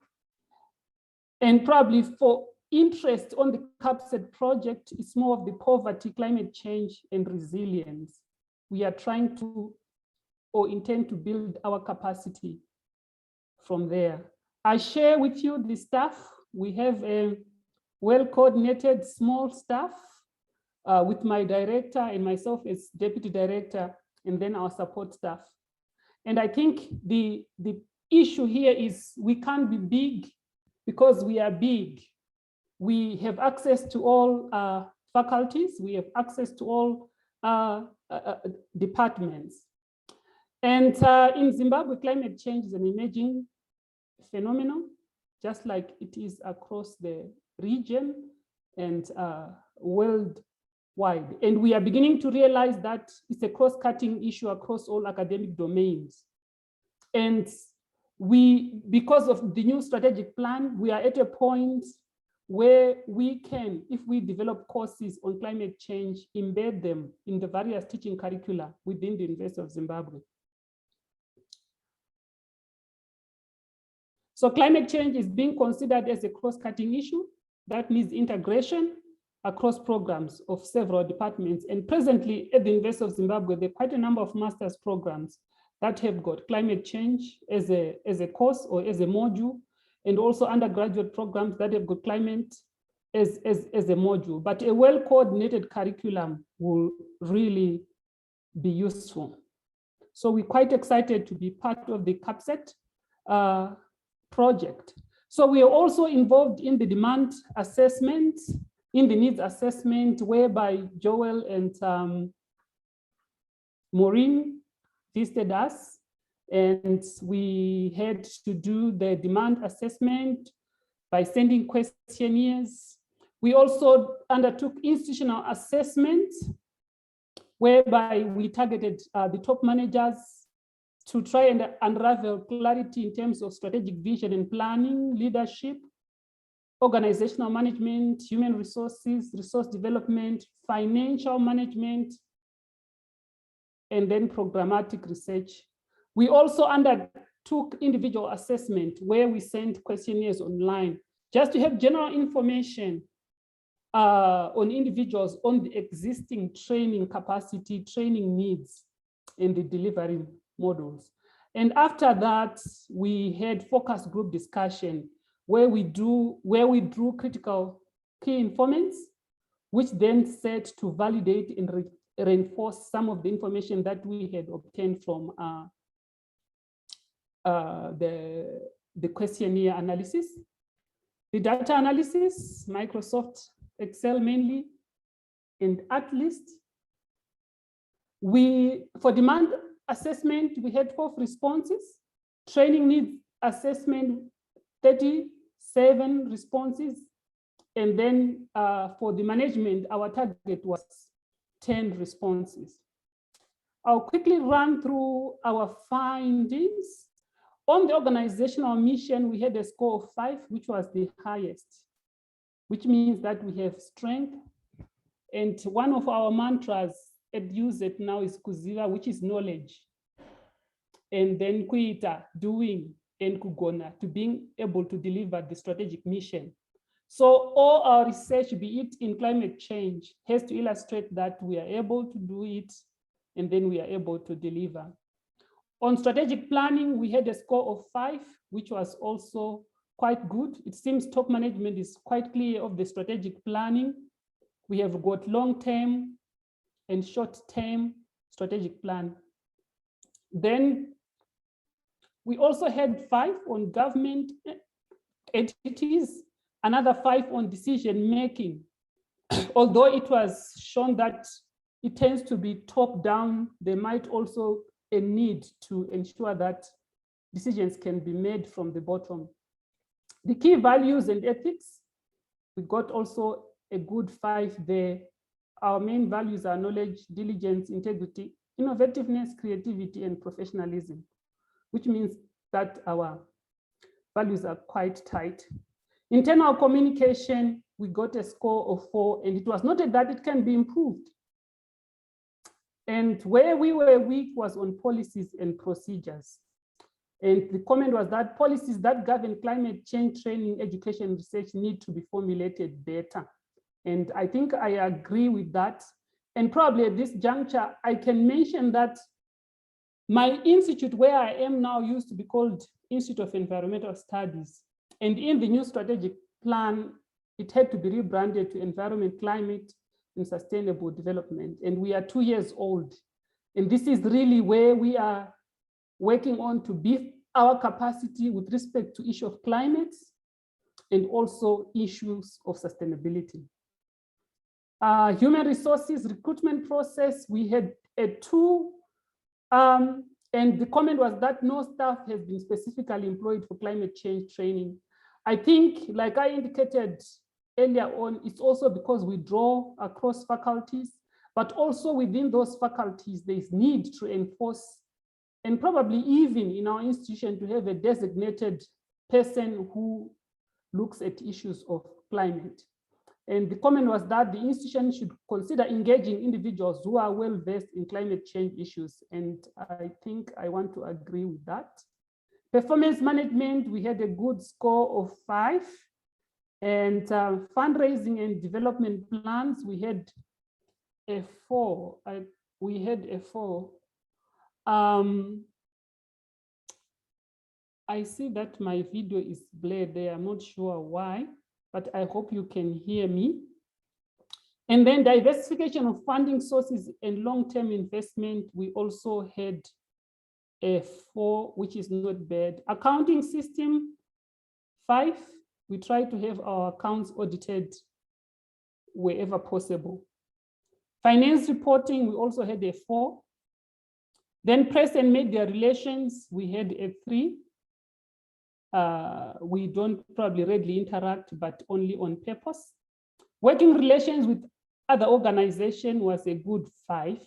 and probably for interest on the CapCET project, it's more of the poverty, climate change, and resilience. We are trying to, or intend to build our capacity from there. I share with you the staff. We have a well-coordinated small staff with my director and myself as deputy director, and then our support staff. And I think the issue here is we can't be big because we are big. We have access to all faculties. We have access to all departments. And in Zimbabwe, climate change is an emerging phenomenon, just like it is across the region and worldwide. And we are beginning to realize that it's a cross-cutting issue across all academic domains. And because of the new strategic plan, we are at a point where we can, if we develop courses on climate change, embed them in the various teaching curricula within the University of Zimbabwe. So climate change is being considered as a cross-cutting issue that needs integration across programs of several departments. And presently at the University of Zimbabwe, there are quite a number of master's programs that have got climate change as a course or as a module, and also undergraduate programs that have got climate as a module. But a well-coordinated curriculum will really be useful. So we're quite excited to be part of the CapCET project. So we are also involved in the demand assessment, in the needs assessment, whereby Joel and Maureen visited us, and we had to do the demand assessment by sending questionnaires. We also undertook institutional assessment, whereby we targeted the top managers to try and unravel clarity in terms of strategic vision and planning, leadership, organizational management, human resources, resource development, financial management, and then programmatic research. We also undertook individual assessment where we sent questionnaires online just to have general information on individuals on the existing training capacity, training needs, and the delivery models. And after that, we had focus group discussion where we drew critical key informants, which then set to validate and reinforce some of the information that we had obtained from the questionnaire analysis. The data analysis, Microsoft Excel mainly, and ArcList. For demand assessment, we had 4 responses. Training needs assessment, 37 responses. And then for the management, our target was 10 responses. I'll quickly run through our findings. On the organizational mission, we had a score of 5, which was the highest, which means that we have strength. And one of our mantras at UZET now is Kuziva, which is knowledge. And then Kuita, doing, and Kugona, to being able to deliver the strategic mission. So all our research, be it in climate change, has to illustrate that we are able to do it, and then we are able to deliver. On strategic planning, we had a score of 5, which was also quite good. It seems top management is quite clear of the strategic planning. We have got long-term and short-term strategic plan. Then we also had 5 on government entities, another 5 on decision-making. Although it was shown that it tends to be top-down, there might also a need to ensure that decisions can be made from the bottom. The key values and ethics, we got also a good 5 there. Our main values are knowledge, diligence, integrity, innovativeness, creativity, and professionalism, which means that our values are quite tight. Internal communication, we got a score of 4, and it was noted that it can be improved. And where we were weak was on policies and procedures. And the comment was that policies that govern climate change training, education, research need to be formulated better. And I think I agree with that. And probably at this juncture, I can mention that my institute, where I am now, used to be called Institute of Environmental Studies. And in the new strategic plan, it had to be rebranded to Environment, Climate, and Sustainable Development. And we are 2 years old. And this is really where we are working on to beef our capacity with respect to issue of climate and also issues of sustainability. Human resources recruitment process, we had a 2, and the comment was that no staff has been specifically employed for climate change training. I think, like I indicated earlier on, it's also because we draw across faculties, but also within those faculties, there is need to enforce, and probably even in our institution, to have a designated person who looks at issues of climate. And the comment was that the institution should consider engaging individuals who are well versed in climate change issues. And I think I want to agree with that. Performance management, we had a good score of 5. And fundraising and development plans, we had a 4. We had a 4. I see that my video is blurred there. I'm not sure why, but I hope you can hear me. And then diversification of funding sources and long-term investment, we also had a 4, which is not bad. Accounting system, 5. We try to have our accounts audited wherever possible. Finance reporting, we also had a 4. Then press and media relations, we had a 3. We don't probably readily interact, but only on purpose. Working relations with other organizations was a good 5.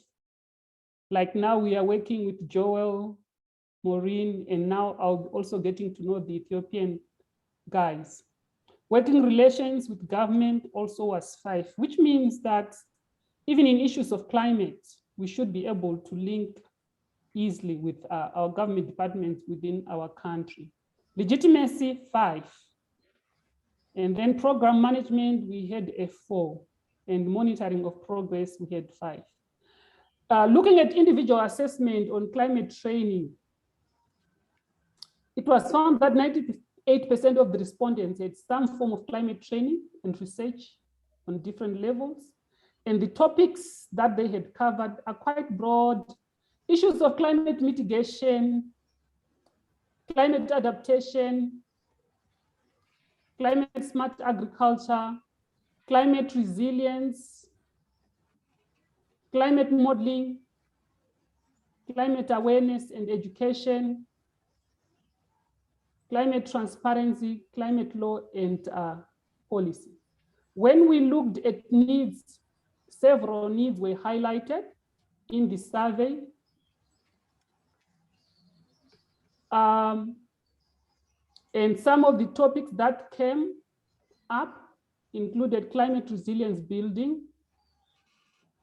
Like now we are working with Joel, Maureen, and now I'll also getting to know the Ethiopian guys. Working relations with government also was 5, which means that even in issues of climate, we should be able to link easily with our government departments within our country. Legitimacy, 5. And then program management, we had a 4. And monitoring of progress, we had 5. Looking at individual assessment on climate training, it was found that 98% of the respondents had some form of climate training and research on different levels. And the topics that they had covered are quite broad. Issues of climate mitigation, climate adaptation, climate smart agriculture, climate resilience, climate modeling, climate awareness and education, climate transparency, climate law, and policy. When we looked at needs, several needs were highlighted in the survey. And some of the topics that came up included climate resilience building,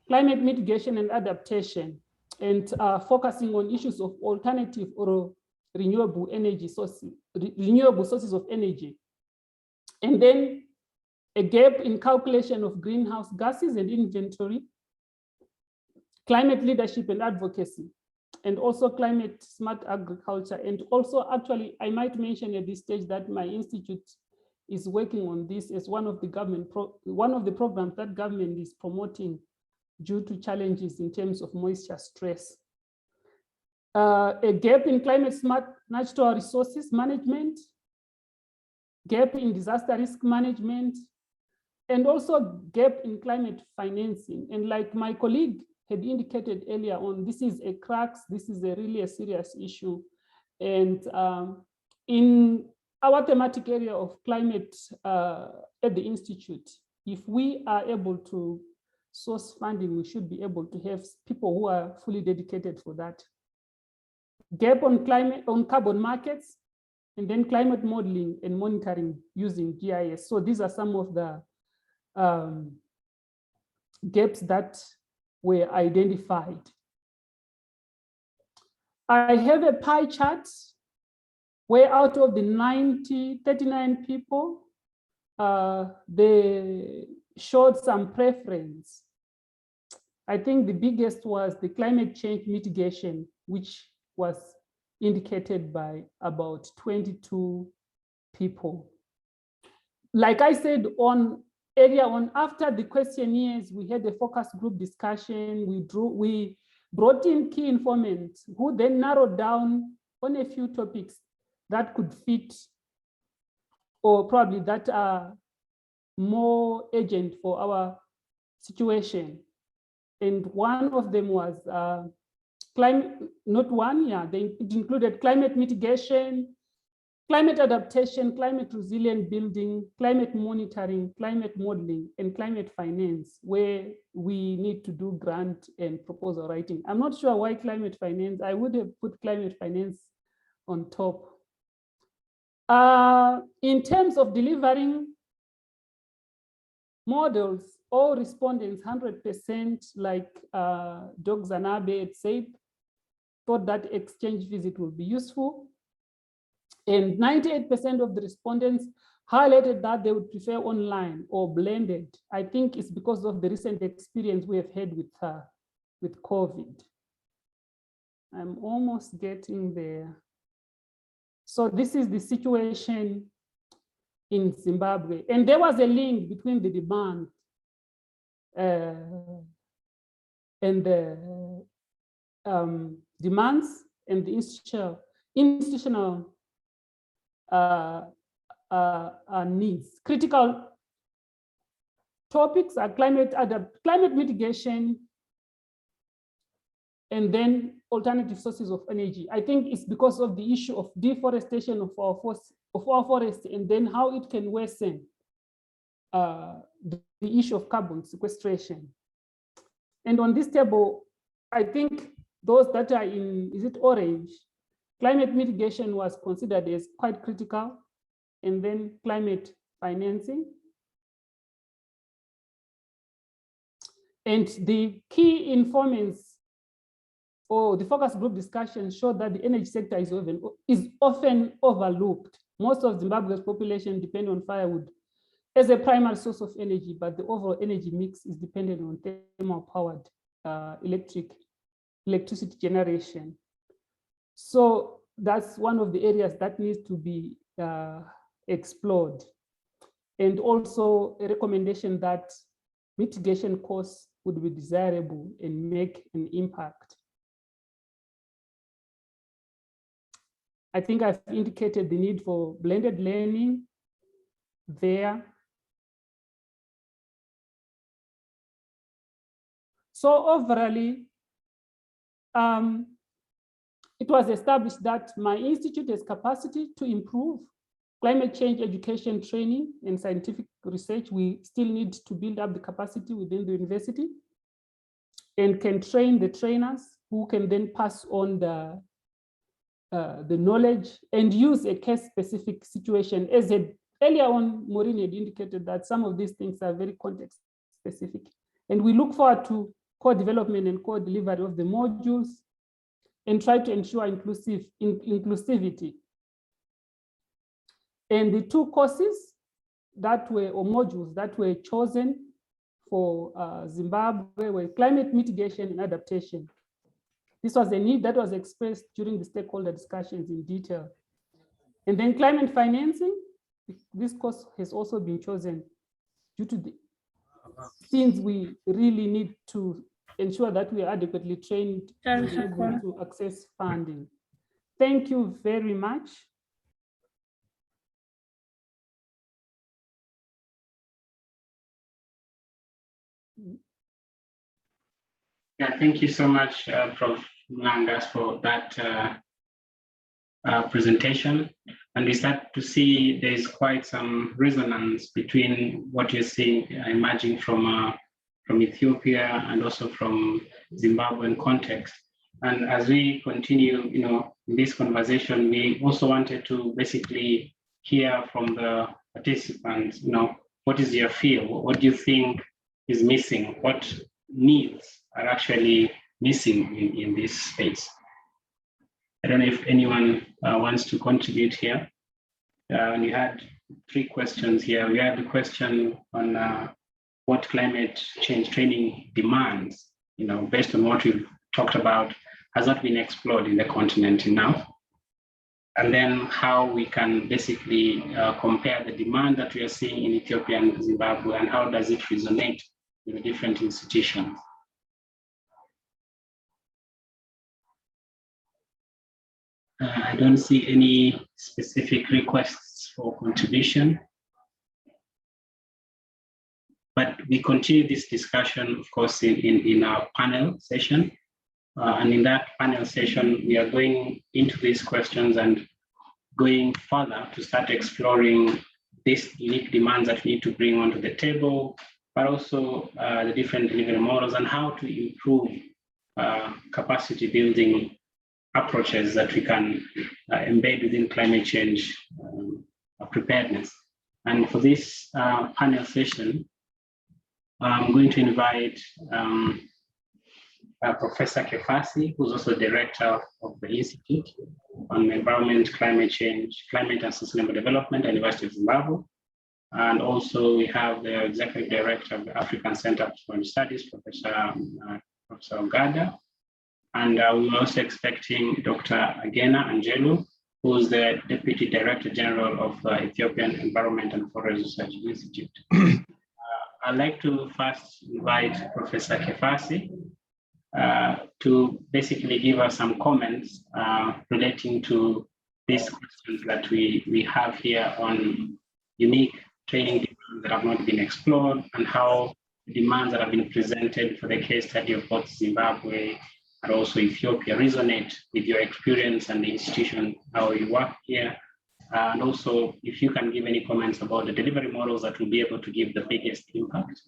climate mitigation and adaptation, and focusing on issues of alternative or renewable energy sources, renewable sources of energy. And then a gap in calculation of greenhouse gases and inventory, climate leadership and advocacy, and also climate smart agriculture. And also, actually, I might mention at this stage that my institute is working on this as one of the programs that government is promoting due to challenges in terms of moisture stress. A gap in climate smart natural resources management, gap in disaster risk management, and also gap in climate financing. And like my colleague had indicated earlier on, this is a crux, this is really a serious issue. And in our thematic area of climate at the Institute, if we are able to source funding, we should be able to have people who are fully dedicated for that. Gap on climate, on carbon markets, and then climate modeling and monitoring using GIS. So these are some of the gaps that were identified. I have a pie chart where out of the 39 people, they showed some preference. I think the biggest was the climate change mitigation, which was indicated by about 22 people. Like I said earlier on, after the questionnaires, we had a focus group discussion. We brought in key informants who then narrowed down on a few topics that could fit, or probably that are more urgent for our situation. And one of them was it included climate mitigation, climate adaptation, climate resilient building, climate monitoring, climate modeling, and climate finance, where we need to do grant and proposal writing. I'm not sure why climate finance. I would have put climate finance on top. In terms of delivering models, all respondents 100%, like Dr. Zanabe had said, thought that exchange visit would be useful. And 98% of the respondents highlighted that they would prefer online or blended. I think it's because of the recent experience we have had with COVID. I'm almost getting there. So this is the situation in Zimbabwe. And there was a link between the demand and the demands and the institutional needs. Critical topics are climate mitigation, and then alternative sources of energy. I think it's because of the issue of deforestation of our forests, and then how it can worsen the issue of carbon sequestration. And on this table, I think those that are in, is it orange? Climate mitigation was considered as quite critical, and then climate financing. And the key informants or the focus group discussion showed that the energy sector is often overlooked. Most of Zimbabwe's population depend on firewood as a primary source of energy, but the overall energy mix is dependent on thermal powered electric electricity generation. So that's one of the areas that needs to be explored. And also a recommendation that mitigation costs would be desirable and make an impact. I think I've indicated the need for blended learning there. So overall, it was established that my institute has capacity to improve climate change education training and scientific research. We still need to build up the capacity within the university and can train the trainers who can then pass on the knowledge and use a case-specific situation. As earlier on, Maureen had indicated that some of these things are very context-specific. And we look forward to co-development and co-delivery of the modules and try to ensure inclusivity. And the two courses that were, or modules that were chosen for Zimbabwe were climate mitigation and adaptation. This was a need that was expressed during the stakeholder discussions in detail. And then climate financing, this course has also been chosen due to the things we really need to ensure that we are adequately trained to be able to access funding. Thank you very much. Yeah, thank you so much, Prof. Mlangas, for that presentation. And we start to see there's quite some resonance between what you're seeing emerging from Ethiopia and also from Zimbabwean context. And as we continue, in this conversation, we also wanted to basically hear from the participants, what is your feel? What do you think is missing? What needs are actually missing in this space? I don't know if anyone wants to contribute here. We had 3 questions here. We had the question on what climate change training demands, based on what we've talked about, has not been explored in the continent enough. And then how we can basically compare the demand that we are seeing in Ethiopia and Zimbabwe, and how does it resonate with the different institutions. I don't see any specific requests for contribution. But we continue this discussion, of course, in our panel session. And in that panel session, we are going into these questions and going further to start exploring these unique demands that we need to bring onto the table, but also the different delivery models and how to improve capacity building approaches that we can embed within climate change preparedness. And for this panel session, I'm going to invite Professor Kefasi, who's also director of the Institute on Environment, Climate Change, Climate and Sustainable Development at University of Zimbabwe. And also we have the executive director of the African Center for Studies, Professor Ogada. And we're also expecting Dr. Agena Angelu, who's the Deputy Director General of the Ethiopian Environment and Forest Research Institute. I'd like to first invite Professor Kefasi to basically give us some comments relating to these questions that we have here on unique training demands that have not been explored, and how the demands that have been presented for the case study of both Zimbabwe and also Ethiopia resonate with your experience and the institution, how you work here. And also, if you can give any comments about the delivery models that will be able to give the biggest impact.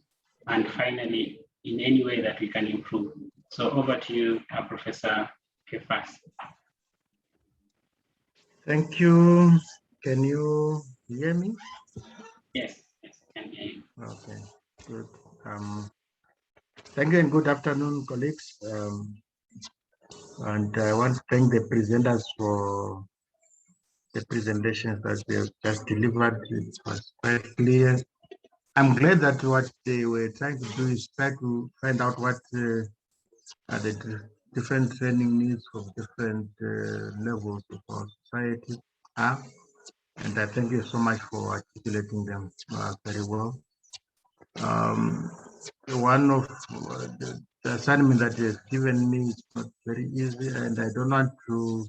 And finally, in any way that we can improve. So over to you, Professor Kefasi. Thank you. Can you hear me? Yes, I can hear you. Okay, good. Thank you and good afternoon, colleagues. And I want to thank the presenters for the presentations that they have just delivered. It was quite clear. I'm glad that what they were trying to do is try to find out what are the different training needs of different levels of our society are. And I thank you so much for articulating them very well. One of the assignment that is given me is not very easy, and I don't want to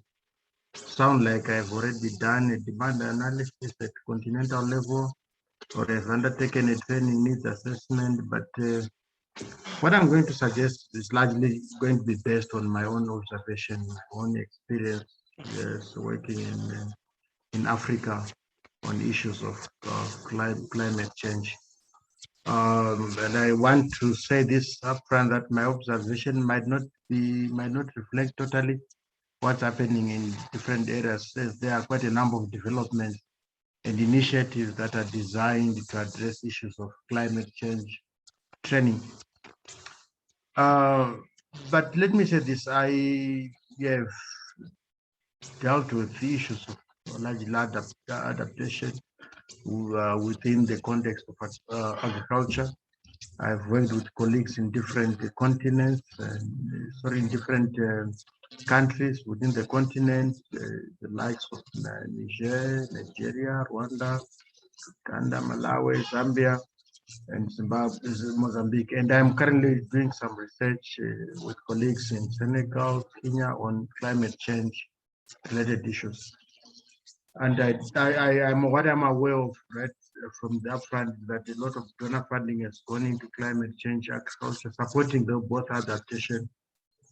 sound like I've already done a demand analysis at continental level or have undertaken a training needs assessment, but what I'm going to suggest is largely going to be based on my own observation, my own experience, yes, working in Africa on issues of climate change. And I want to say this upfront that my observation might not reflect totally what's happening in different areas. There are quite a number of developments and initiatives that are designed to address issues of climate change training. But let me say this, I have dealt with the issues of large adaptation within the context of agriculture. I've worked with colleagues in different continents, in different countries within the continent, the likes of Niger, Nigeria, Rwanda, Uganda, Malawi, Zambia, and Zimbabwe, Mozambique. And I'm currently doing some research with colleagues in Senegal, Kenya on climate change related issues. And what I'm aware of, right, from the upfront, that a lot of donor funding has gone into climate change agriculture, supporting both adaptation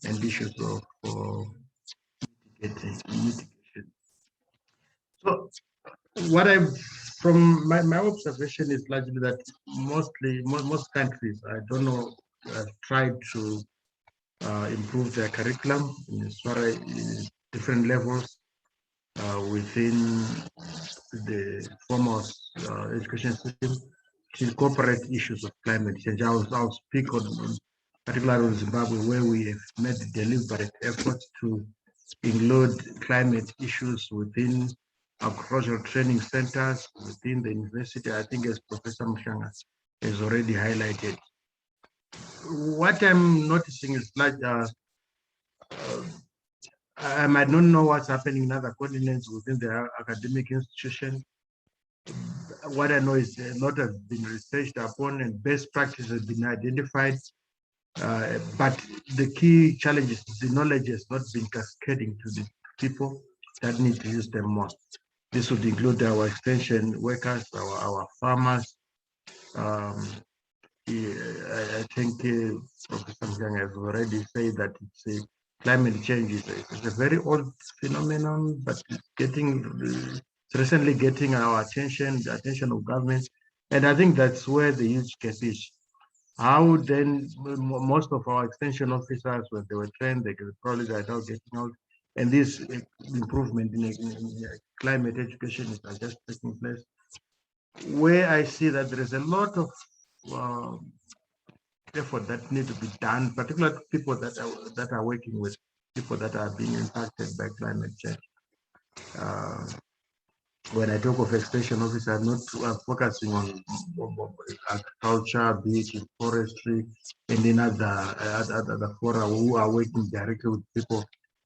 and issues of mitigation. So what from my observation is largely that most countries, I don't know, have tried to improve their curriculum in different levels within the formal education system to incorporate issues of climate change. I'll speak on particularly in Zimbabwe, where we have made deliberate efforts to include climate issues within agricultural training centers, within the university. I think, as Professor Mshanga has already highlighted. What I'm noticing is like I might not know what's happening in other continents within the academic institution. What I know is a lot has been researched upon and best practices have been identified. But the key challenge is the knowledge has not been cascading to the people that need to use them most. This would include our extension workers, our farmers. I think Professor Mjanga has already said that it's climate change is a very old phenomenon, but it's recently getting our attention, the attention of governments. And I think that's where the huge gap is. How then most of our extension officers, when they were trained, they probably are now getting out. And this improvement in climate education is just taking place. Where I see that there is a lot of effort that need to be done, particularly people that are working with people that are being impacted by climate change. When I talk of extension officer, I'm not focusing on agriculture, be it in forestry, and in other fora who are working directly with people,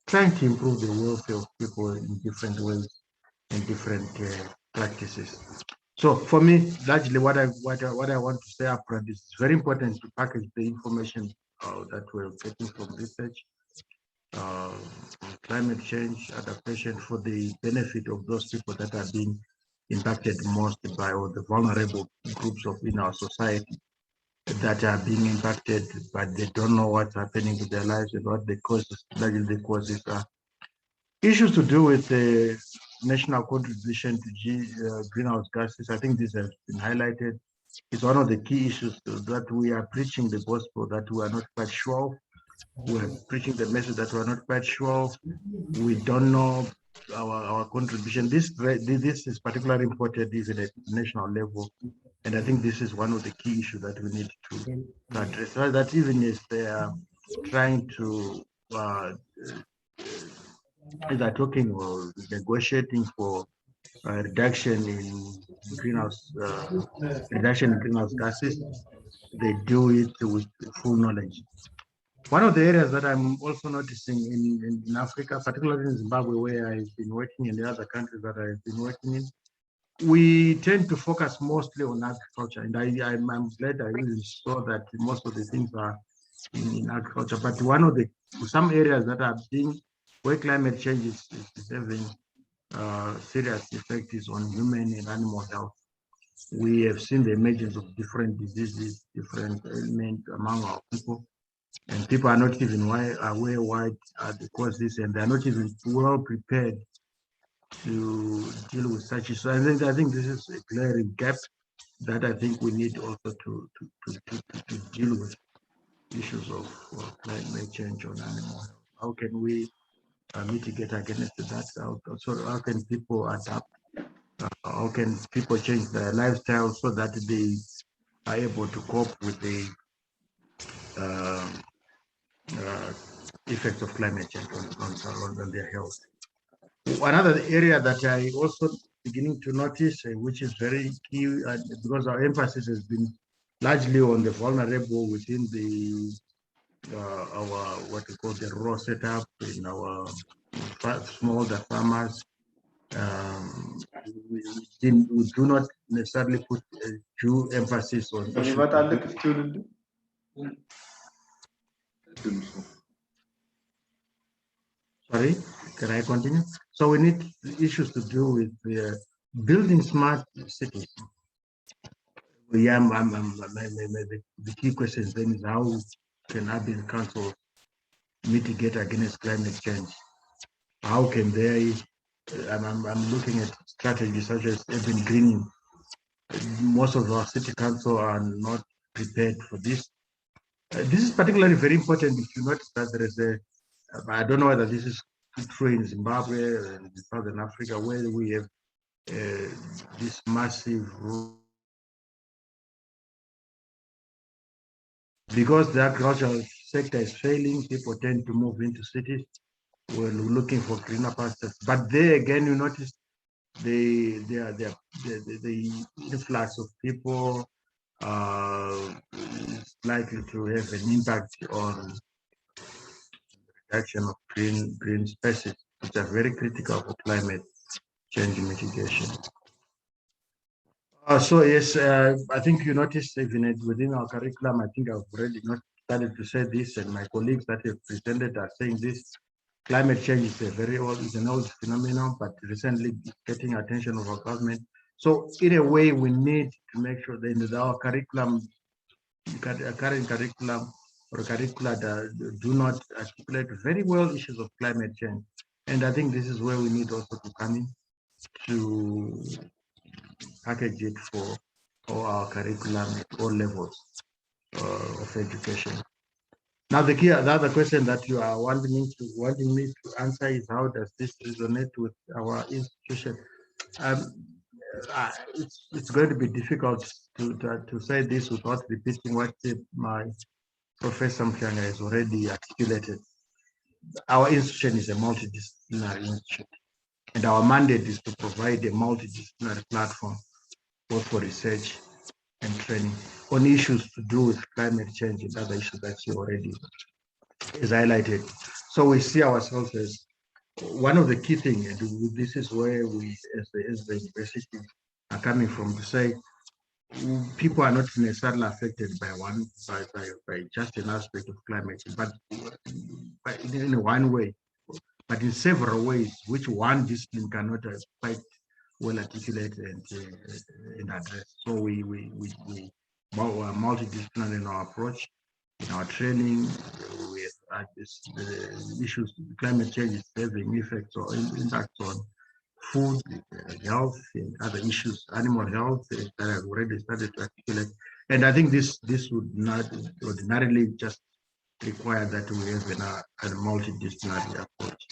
trying to improve the welfare of people in different ways and different practices. So for me, largely what I want to say upfront is it's very important to package the information that we're getting from research, climate change adaptation for the benefit of those people that are being impacted most by all the vulnerable groups in our society that are being impacted, but they don't know what's happening to their lives and what the causes are. Issues to do with the national contribution to greenhouse gases, I think this has been highlighted. It's one of the key issues that we are preaching the gospel that we are not quite sure of. We're preaching the message that we're not quite sure of. We don't know our contribution. This is particularly important even at national level. And I think this is one of the key issues that we need to address. That even as they are trying to either talking or negotiating for reduction in greenhouse gases, they do it with full knowledge. One of the areas that I'm also noticing in Africa, particularly in Zimbabwe, where I've been working, in the other countries that I've been working in, we tend to focus mostly on agriculture. And I'm glad I really saw that most of the things are in agriculture. But one of the some areas that are being where climate change is having serious effect is on human and animal health. We have seen the emergence of different diseases, different ailments among our people, and people are not even aware why they cause this, and they're not even well prepared to deal with such issues. I think this is a glaring gap that I think we need also to deal with issues of climate change on animal health. How can we mitigate against that? How can people adapt? How can people change their lifestyle so that they are able to cope with the effects of climate change on their health? Another area that I also beginning to notice, which is very key, because our emphasis has been largely on the vulnerable within the our what we call the raw setup in our smallholder farmers. We do not necessarily put due emphasis on issues. Sorry, can I continue? So we need issues to do with building smart cities. Yeah, the key question then is how can urban councils mitigate against climate change? How can they? I'm looking at strategies such as urban greening. Most of our city council are not prepared for this. This is particularly very important if you notice that there is I don't know whether this is true in Zimbabwe and in Southern Africa, where we have this massive, because the agricultural sector is failing, people tend to move into cities. We're looking for greener pastures, but there again, you notice the influx of people is likely to have an impact on reduction of green spaces, which are very critical for climate change mitigation. So yes, I think you noticed even within our curriculum, I think I've already not started to say this, and my colleagues that have presented are saying this. Climate change is an old phenomenon, but recently getting attention of our government. So in a way, we need to make sure that our curriculum, current curriculum or curricula do not articulate very well issues of climate change. And I think this is where we need also to come in to package it for all our curriculum at all levels of education. Now, the other question that you are wanting me to answer is, how does this resonate with our institution? It's going to be difficult to say this without repeating what my Professor Mchanga has already articulated. Our institution is a multidisciplinary institute, and our mandate is to provide a multidisciplinary platform both for research and training on issues to do with climate change and other issues that you already is highlighted. So we see ourselves as one of the key things, and this is where we, as the university, are coming from, to say people are not necessarily affected by just an aspect of climate change, but in one way, but in several ways, which one discipline cannot quite well articulate and address. So we are multidisciplinary in our approach, in our training. We the issues, climate change is having effects or impacts on food, health, and other issues, animal health that I've already started to articulate. And I think this would not ordinarily just require that we have a multidisciplinary approach.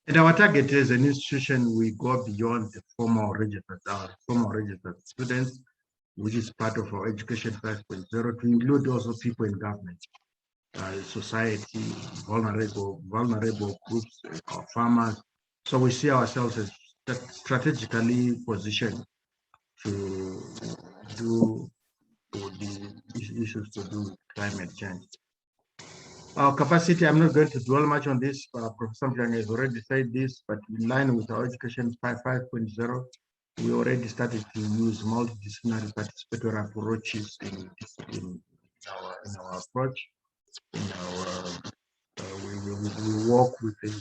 And our target as an institution, we go beyond the formal registered students, which is part of our education 5.0, to include also people in government, society, vulnerable groups, our farmers. So we see ourselves as strategically positioned to do the issues to do with climate change. Our capacity, I'm not going to dwell much on this. Professor Mjang has already said this, but in line with our education 5.0, we already started to use multidisciplinary participatory approaches in our approach. We work with the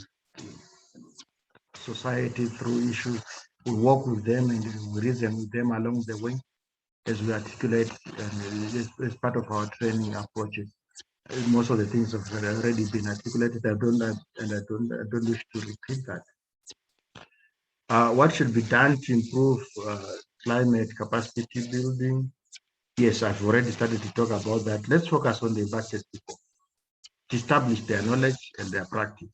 society through issues. We work with them and we reason with them along the way as we articulate and as part of our training approaches. Most of the things have already been articulated. I don't wish to repeat that. What should be done to improve climate capacity building? Yes, I've already started to talk about that. Let's focus on the impacted people. Establish their knowledge and their practice.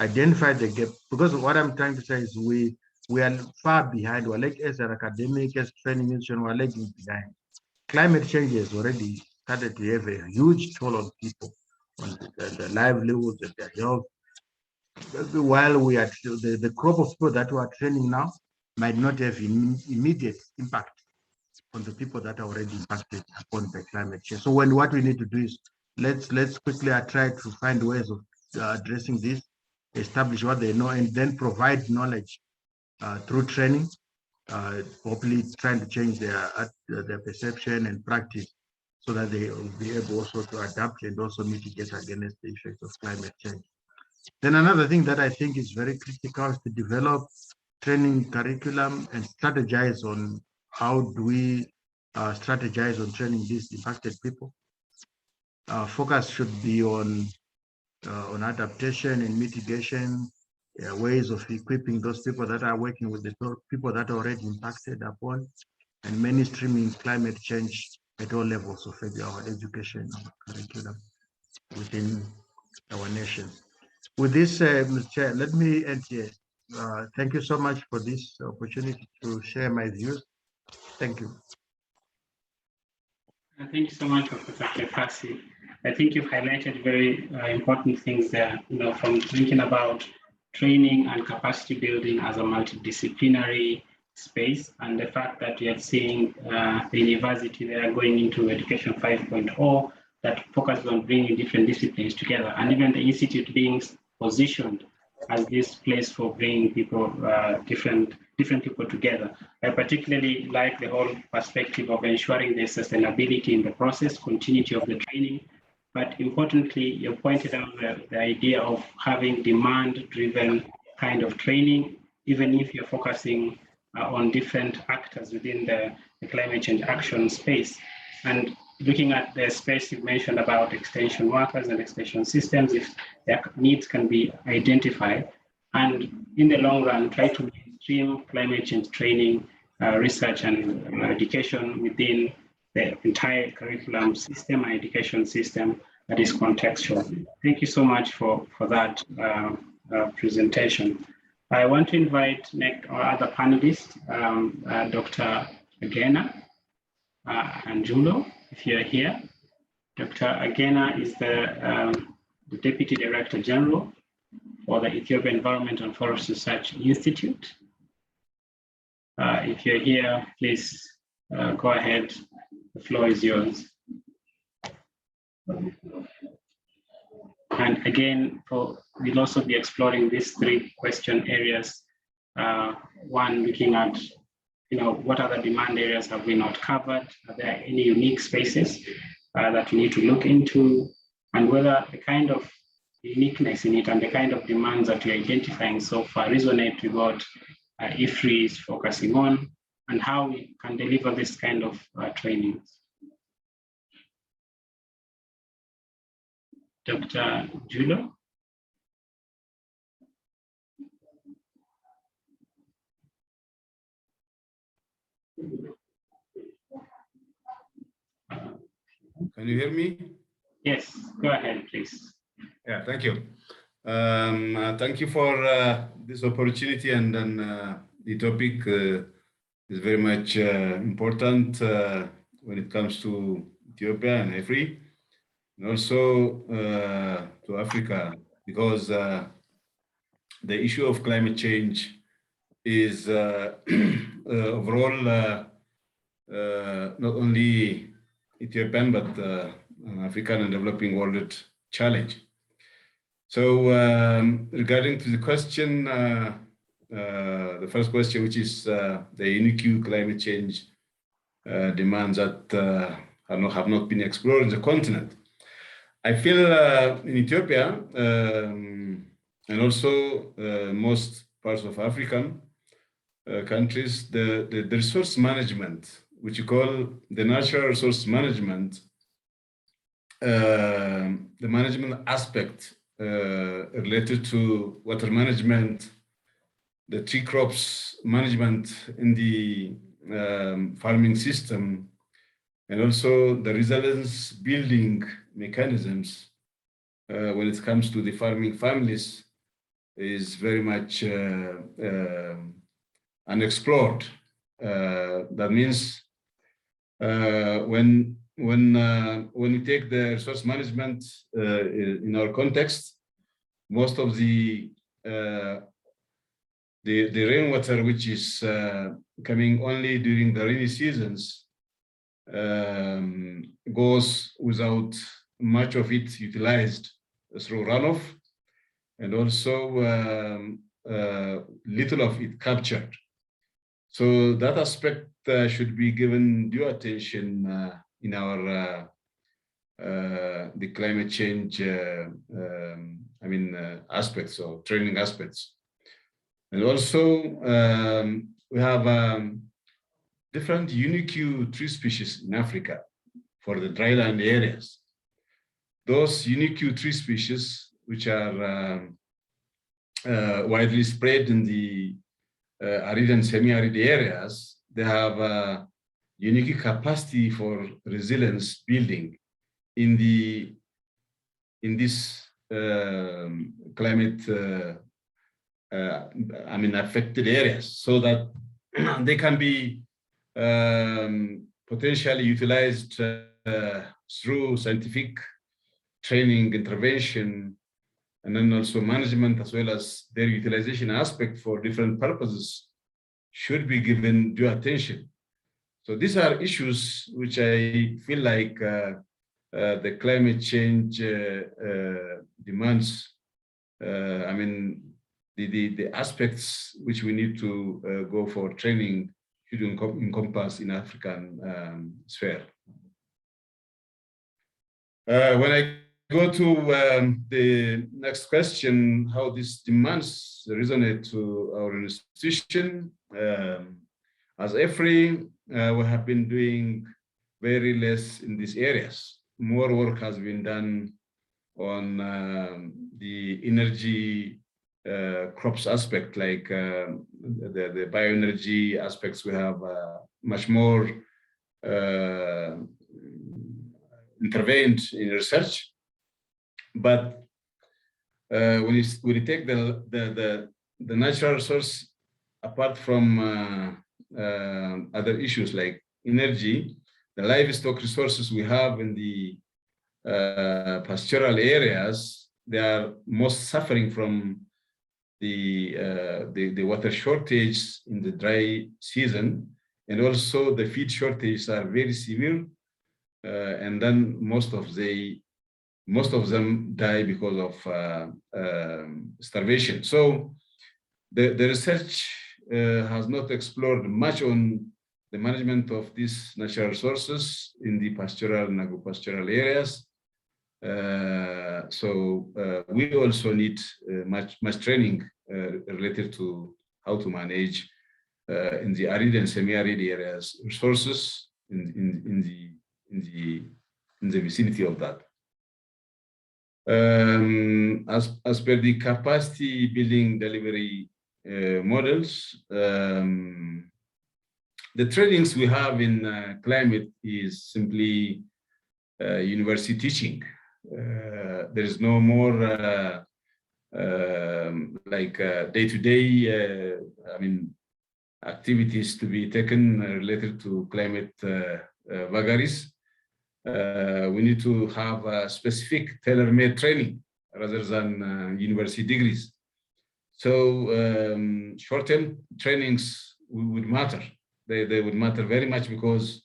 Identify the gap, because what I'm trying to say is we are far behind. We're like, as an academic, as training institution, we're lagging behind. Climate change has already started to have a huge toll on people, on the livelihoods and their health. While we are the crop of people that we are training now might not have immediate impact on the people that are already impacted upon by climate change. So what we need to do is let's quickly try to find ways of addressing this, establish what they know, and then provide knowledge through training, hopefully trying to change their perception and practice so that they will be able also to adapt and also mitigate against the effects of climate change. Then another thing that I think is very critical is to develop training curriculum and strategize on how do we strategize on training these impacted people. Focus should be on adaptation and mitigation, ways of equipping those people that are working with the people that are already impacted upon, and mainstreaming climate change at all levels of our education, our curriculum within our nation. With this, Mr. Chair, let me end here. Thank you so much for this opportunity to share my views. Thank you. Thank you so much, Professor Kefasi. I think you've highlighted very important things there, from thinking about training and capacity building as a multidisciplinary space, and the fact that we are seeing the university there going into Education 5.0 that focuses on bringing different disciplines together, and even the institute being positioned as this place for bringing people, different people together. I particularly like the whole perspective of ensuring the sustainability in the process, continuity of the training, but importantly, you pointed out the idea of having demand-driven kind of training, even if you're focusing on different actors within the climate change action space. And looking at the space you mentioned about extension workers and extension systems, if their needs can be identified, and in the long run, try to mainstream climate change training, research and education within the entire curriculum system and education system that is contextual. Thank you so much for that presentation. I want to invite next our other panelists, Dr. Agena and Julo, if you're here. Dr. Agena is the Deputy Director General for the Ethiopian Environment and Forest Research Institute. If you're here, please go ahead. The floor is yours. And again, we'll also be exploring these 3 question areas. One, looking at what other demand areas have we not covered? Are there any unique spaces that we need to look into? And whether the kind of uniqueness in it and the kind of demands that we're identifying so far resonate with what EEFRI is focusing on, and how we can deliver this kind of trainings. Dr. Julo? Can you hear me? Yes, go ahead, please. Yeah, thank you. Thank you for this opportunity, and then the topic is very much important when it comes to Ethiopia and EEFRI, and also to Africa, because the issue of climate change is overall not only Ethiopian, but African and developing world challenge. So regarding to the question, the first question, which is the unique climate change demands that have not been explored in the continent. I feel in Ethiopia and also most parts of African countries, the resource management, which you call the natural resource management, the management aspect related to water management, the tree crops management in the farming system, and also the resilience building mechanisms when it comes to the farming families is very much unexplored. That means when we take the resource management in our context, most of the rainwater, which is coming only during the rainy seasons, goes without much of it utilized through runoff, and also little of it captured. So that aspect should be given due attention in our the climate change aspects or training aspects. And also we have different unique tree species in Africa for the dryland areas. Those unique tree species, which are widely spread in the arid and semi-arid areas, they have a unique capacity for resilience building in this climate affected areas, so that they can be potentially utilized through scientific training, intervention, and then also management, as well as their utilization aspect for different purposes should be given due attention. So these are issues which I feel like the climate change demands. The aspects which we need to go for training should encompass in African sphere. When I go to the next question, how these demands resonate to our institution. As EEFRI, we have been doing very less in these areas. More work has been done on the energy crops aspect, like the bioenergy aspects. We have much more intervened in research. But when you take the natural resource apart from other issues like energy, the livestock resources we have in the pastoral areas, they are most suffering from the water shortage in the dry season, and also the feed shortages are very severe, and then most of them die because of starvation. So the research has not explored much on the management of these natural resources in the pastoral and agro-pastoral areas. So we also need much training related to how to manage in the arid and semi-arid areas resources in the vicinity of that. As per the capacity building delivery models, the trainings we have in climate is simply university teaching. There is no more like day-to-day activities to be taken related to climate vagaries. We need to have a specific tailor-made training rather than university degrees. So short-term trainings would matter. They would matter very much, because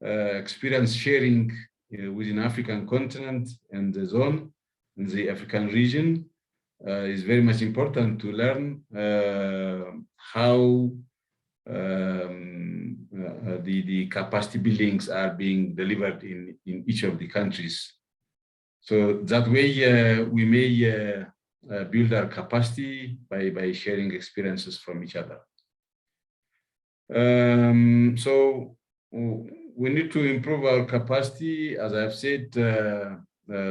experience sharing within African continent and the zone the African region, it's very much important to learn how the capacity buildings are being delivered in each of the countries. So that way we may build our capacity by sharing experiences from each other. So we need to improve our capacity, as I've said,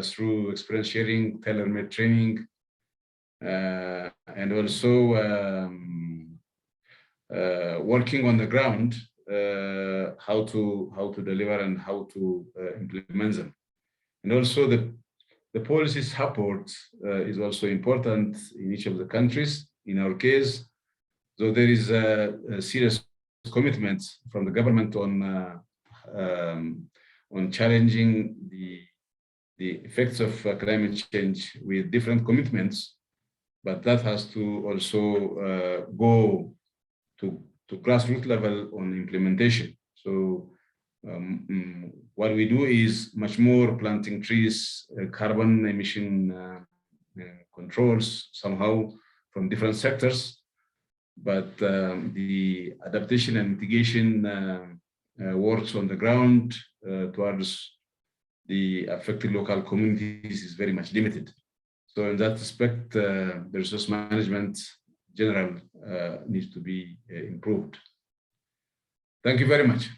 through experience sharing, tailor-made training, and also working on the ground, how to deliver and how to implement them. And also the policy support is also important in each of the countries. In our case, so there is a serious commitment from the government on challenging the effects of climate change with different commitments, but that has to also go to grassroots level on implementation. So what we do is much more planting trees, carbon emission controls somehow from different sectors, but the adaptation and mitigation works on the ground towards the affected local communities is very much limited. So in that respect, the resource management general needs to be improved. Thank you very much.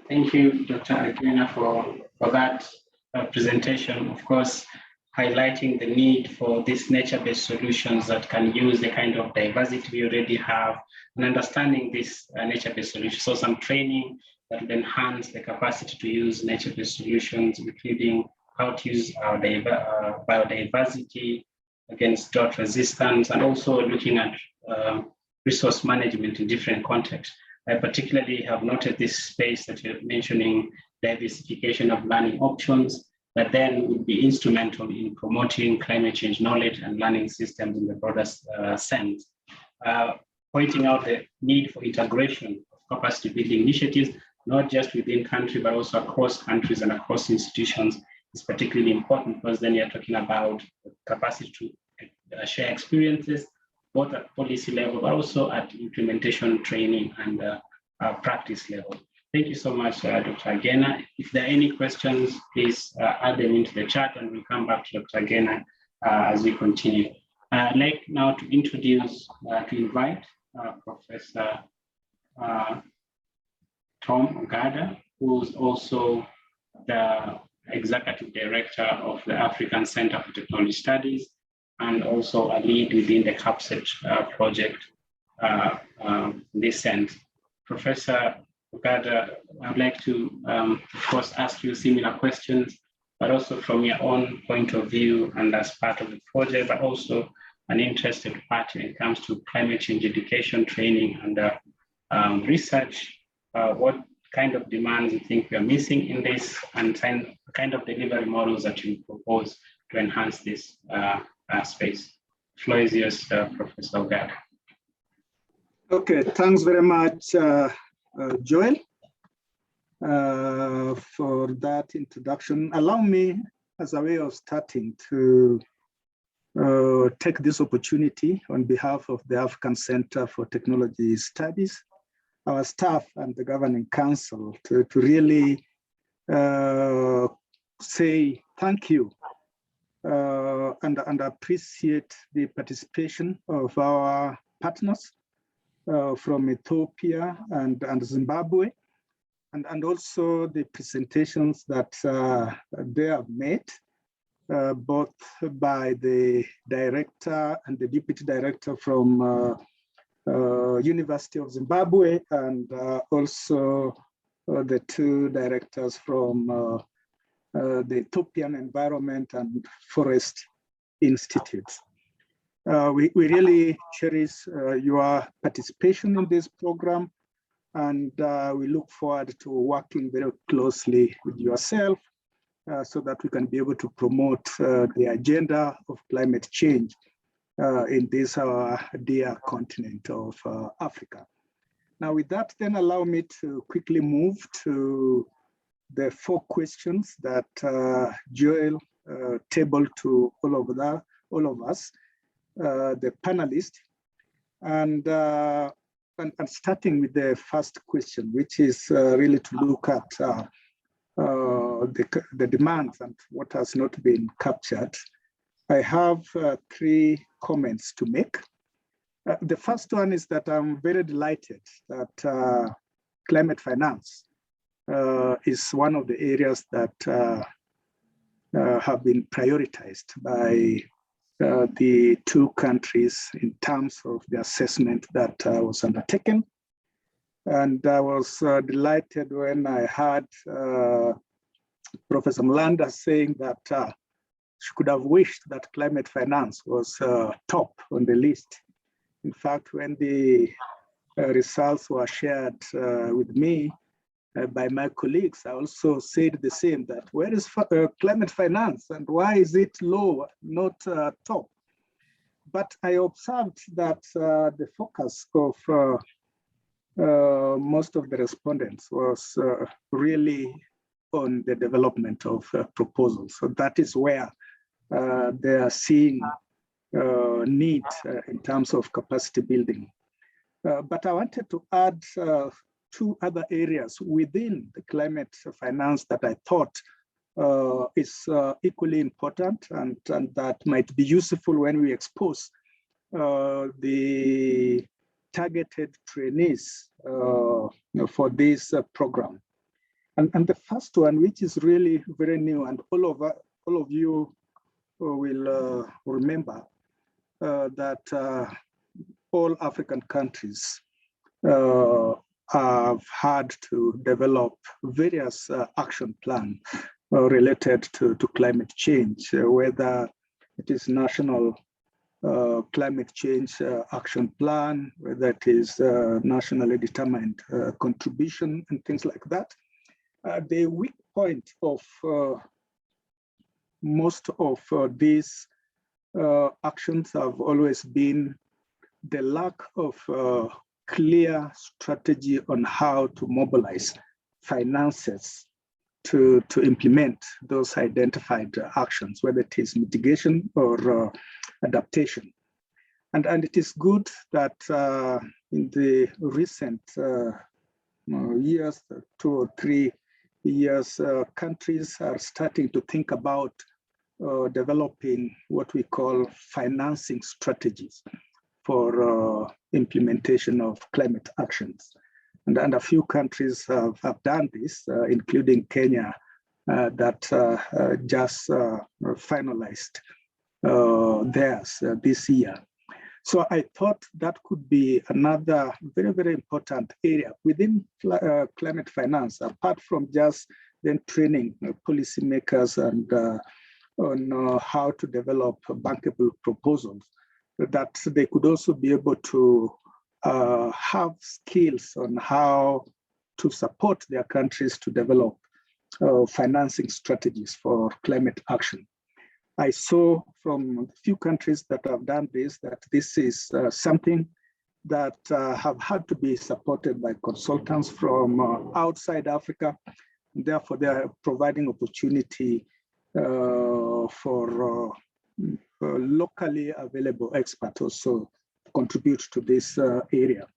Thank you, Dr. Agena, for that presentation. Of course, highlighting the need for these nature-based solutions that can use the kind of diversity we already have, and understanding this nature-based solutions. So some training that will enhance the capacity to use nature-based solutions, including how to use our biodiversity against drought resistance, and also looking at resource management in different contexts. I particularly have noted this space that you're mentioning, diversification of learning options, that then would be instrumental in promoting climate change knowledge and learning systems in the broadest sense. Pointing out the need for integration of capacity building initiatives, not just within country, but also across countries and across institutions, is particularly important, because then you're talking about capacity to share experiences, both at policy level, but also at implementation, training, and practice level. Thank you so much, Dr. Agena. If there are any questions, please add them into the chat, and we'll come back to Dr. Agena as we continue. I'd like now to introduce, to invite Professor Tom Ogada, who's also the Executive Director of the African Center for Technology Studies, and also a lead within the CapCET project in this sense. Professor Ogada, I'd like to, of course, ask you similar questions, but also from your own point of view and as part of the project, but also an interested party when it comes to climate change education, training, and research. What kind of demands you think we are missing in this, and kind of delivery models that you propose to enhance this space? The floor is yours, Professor Ogada. Okay, thanks very much, Joel, for that introduction. Allow me, as a way of starting, to take this opportunity on behalf of the African Center for Technology Studies, our staff and the Governing Council, to really say thank you and appreciate the participation of our partners from Ethiopia and Zimbabwe, and also the presentations that they have made, both by the director and the deputy director from University of Zimbabwe, and also the two directors from the Ethiopian Environment and Forest Institutes. We really cherish your participation in this program, and we look forward to working very closely with yourself so that we can be able to promote the agenda of climate change in this our dear continent of Africa. Now with that, then allow me to quickly move to the 4 questions that Joel tabled to all of us, the panelists, and starting with the first question, which is really to look at the demands and what has not been captured. I have 3 comments to make. The first one is that I'm very delighted that climate finance is one of the areas that have been prioritized by the 2 countries in terms of the assessment that was undertaken. And I was delighted when I heard Professor Mlanda saying that she could have wished that climate finance was top on the list. In fact, when the results were shared with me by my colleagues, I also said the same, that where is climate finance and why is it low, not top? But I observed that the focus of most of the respondents was really on the development of proposals. So that is where they are seeing need in terms of capacity building. But I wanted to add 2 other areas within the climate finance that I thought is equally important and that might be useful when we expose the targeted trainees for this program. And the first one, which is really very new, and all of you will remember that all African countries have had to develop various action plans related to climate change, whether it is national climate change action plan, whether it is nationally determined contribution and things like that. The weak point of most of these actions have always been the lack of clear strategy on how to mobilize finances to implement those identified actions, whether it is mitigation or adaptation. And it is good that in the recent years, 2 or 3 years, countries are starting to think about developing what we call financing strategies for implementation of climate actions. And a few countries have done this, including Kenya, that just finalized theirs this year. So I thought that could be another very, very important area within climate finance, apart from just then training policymakers and on how to develop bankable proposals, that they could also be able to have skills on how to support their countries to develop financing strategies for climate action. I saw from a few countries that have done this, that this is something that have had to be supported by consultants from outside Africa. Therefore, they are providing opportunity for locally available experts also contribute to this area.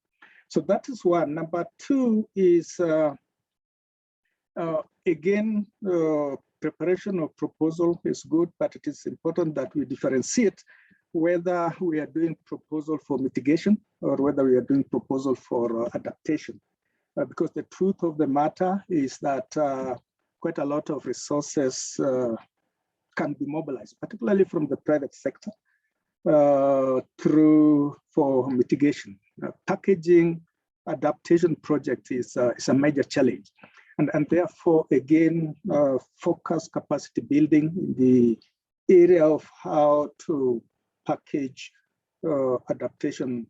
So that is one. Number 2 is, again, preparation of proposal is good, but it is important that we differentiate whether we are doing proposal for mitigation or whether we are doing proposal for adaptation. Because the truth of the matter is that quite a lot of resources can be mobilized, particularly from the private sector, for mitigation. Packaging adaptation project is a major challenge. And therefore, again, focus capacity building in the area of how to package adaptation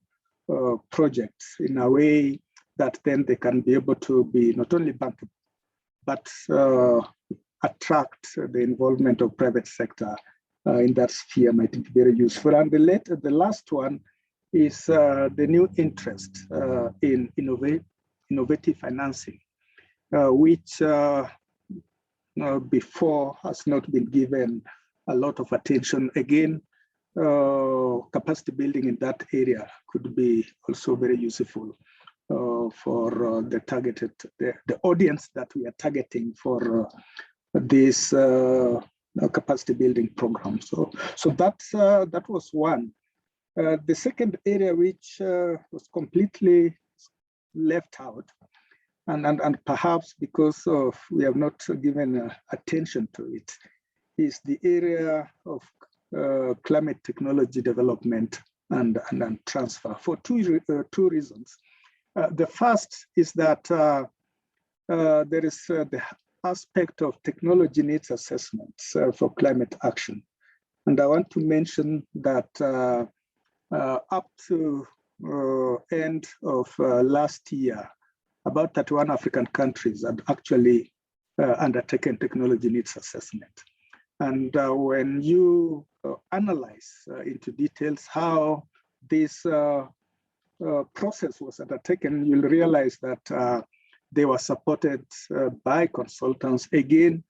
projects in a way that then they can be able to be not only bankable, but attract the involvement of private sector in that sphere might be very useful. And the last one is the new interest in innovative financing, which before has not been given a lot of attention. Again, capacity building in that area could be also very useful for the targeted, the audience that we are targeting for this capacity building program. So that was one. The second area which was completely left out, and perhaps because of we have not given attention to it, is the area of climate technology development and transfer for two reasons. The first is that there is the aspect of technology needs assessments for climate action. And I want to mention that up to end of last year, about 31 African countries had actually undertaken technology needs assessment. And when you analyze into details how this process was undertaken, you'll realize that they were supported by consultants, again,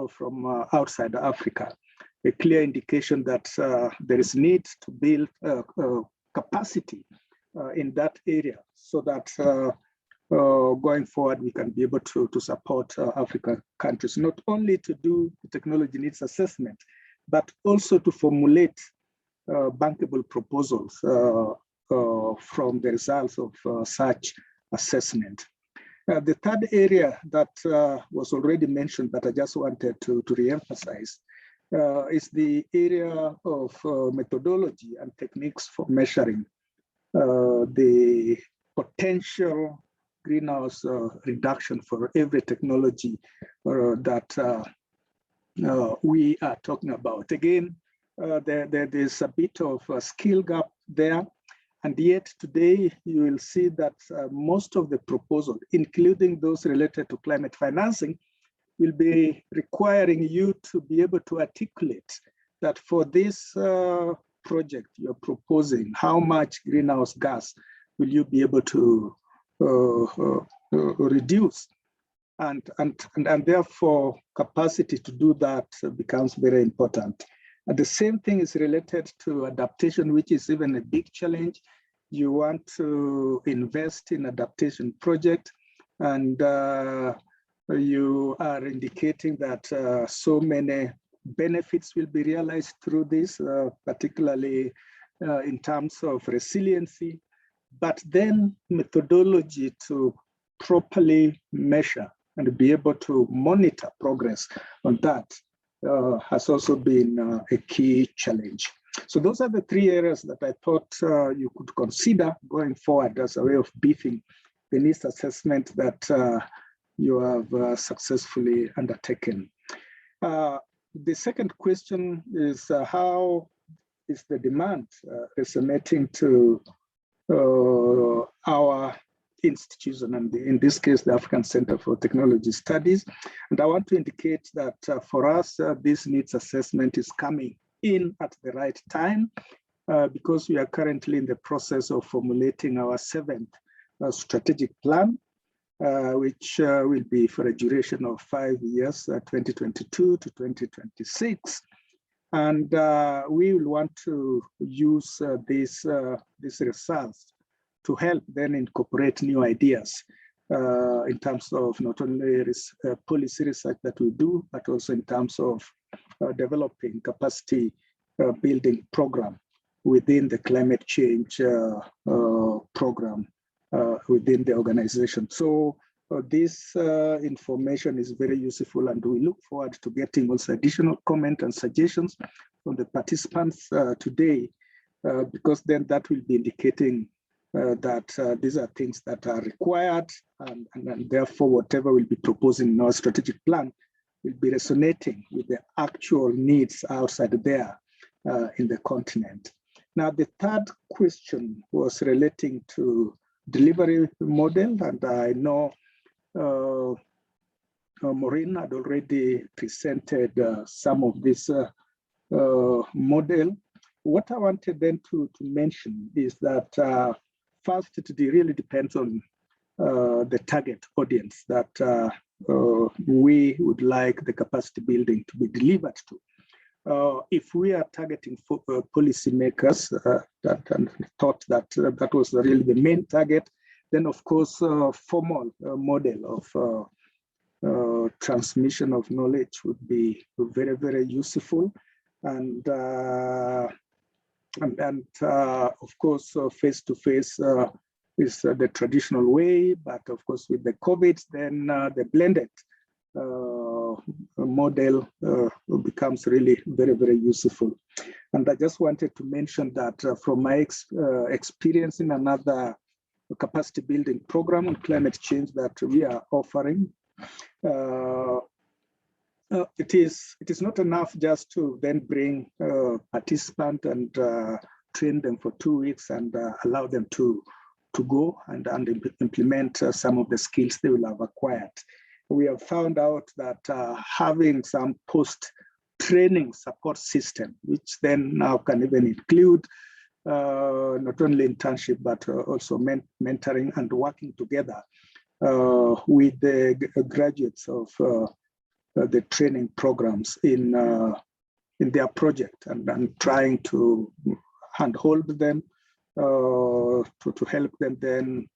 from outside Africa. A clear indication that there is need to build capacity in that area so that going forward, we can be able to support African countries, not only to do the technology needs assessment, but also to formulate bankable proposals from the results of such assessment. The third area that was already mentioned, but I just wanted to re-emphasize, is the area of methodology and techniques for measuring the potential greenhouse reduction for every technology that we are talking about. Again, there's a bit of a skill gap there. And yet today you will see that most of the proposals, including those related to climate financing, will be requiring you to be able to articulate that for this project you're proposing, how much greenhouse gas will you be able to reduce? And therefore capacity to do that becomes very important. And the same thing is related to adaptation, which is even a big challenge. You want to invest in adaptation project, and you are indicating that so many benefits will be realized through this, particularly in terms of resiliency, but then methodology to properly measure and be able to monitor progress on that has also been a key challenge. So those are the three areas that I thought you could consider going forward as a way of beefing the needs assessment that you have successfully undertaken. The second question is how is the demand resonating to our institution, and in this case, the African Center for Technology Studies. And I want to indicate that for us, this needs assessment is coming in at the right time because we are currently in the process of formulating our 7th strategic plan, which will be for a duration of 5 years, 2022 to 2026. And we will want to use these results to help then incorporate new ideas in terms of not only policy research that we do, but also in terms of developing capacity building program within the climate change program within the organization. So this information is very useful, and we look forward to getting also additional comment and suggestions from the participants today, because then that will be indicating that these are things that are required, and therefore whatever we'll be proposing in our strategic plan will be resonating with the actual needs outside there in the continent. Now, the third question was relating to delivery model, and I know Maureen had already presented some of this model. What I wanted then to mention is that first, it really depends on the target audience that we would like the capacity building to be delivered to. If we are targeting for, policymakers and thought that that was really the main target, then of course formal model of transmission of knowledge would be very, very useful, and of course face-to-face is the traditional way, but of course with the COVID, then the blended model becomes really very, very useful. And I just wanted to mention that from my experience in another capacity building program on climate change that we are offering, it is not enough just to then bring participants and train them for 2 weeks and allow them to go and implement some of the skills they will have acquired. We have found out that having some post-training support system, which then now can even include not only internship, but also mentoring and working together with the graduates of the training programs in their project, and trying to handhold them to help them then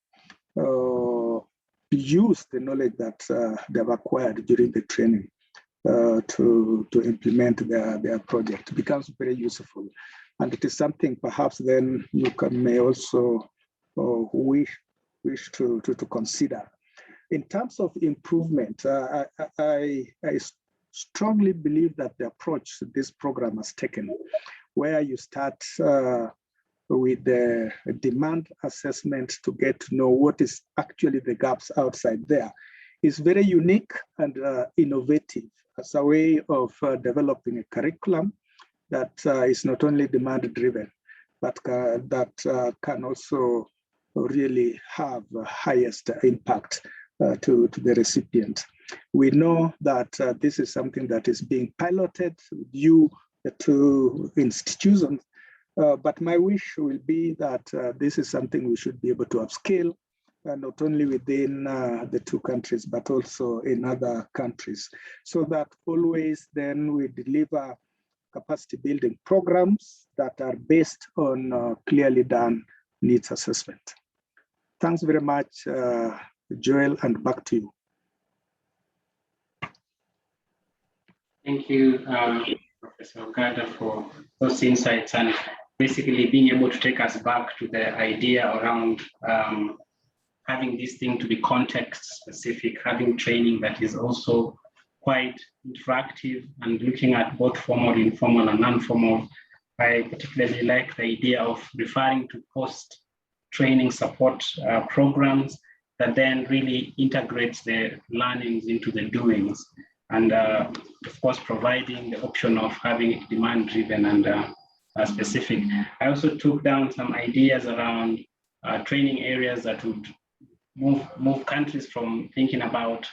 use the knowledge that they've acquired during the training to implement their project. It becomes very useful, and it is something perhaps then you may also wish to consider. In terms of improvement, I strongly believe that the approach this program has taken, where you start with the demand assessment to get to know what is actually the gaps outside there, is very unique and innovative as a way of developing a curriculum that is not only demand driven, but that can also really have highest impact to the recipient. We know that this is something that is being piloted with you, the two institutions, but my wish will be that this is something we should be able to upscale, not only within the two countries, but also in other countries, so that always then we deliver capacity building programs that are based on clearly done needs assessment. Thanks very much, Joel, and back to you. Thank you, Professor Ogada, for those insights and basically being able to take us back to the idea around having this thing to be context specific, having training that is also quite interactive and looking at both formal, informal, and non-formal. I particularly like the idea of referring to post-training support programs that then really integrates the learnings into the doings. And of course, providing the option of having it demand-driven and specific. I also took down some ideas around training areas that would move countries from thinking about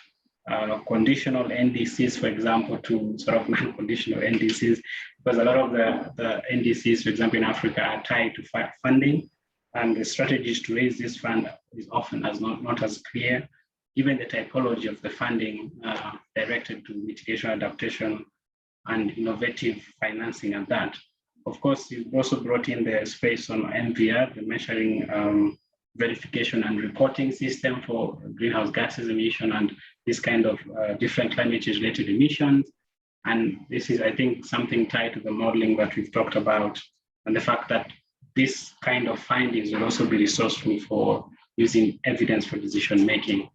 conditional NDCs, for example, to sort of non-conditional NDCs, because a lot of the NDCs, for example, in Africa are tied to funding, and the strategies to raise this fund is often not as clear. Even the typology of the funding directed to mitigation, adaptation, and innovative financing and that. Of course, you've also brought in the space on MVR, the measuring verification and reporting system for greenhouse gases emission and this kind of different climate change related emissions. And this is, I think, something tied to the modeling that we've talked about, and the fact that this kind of findings will also be resourceful for using evidence for decision making.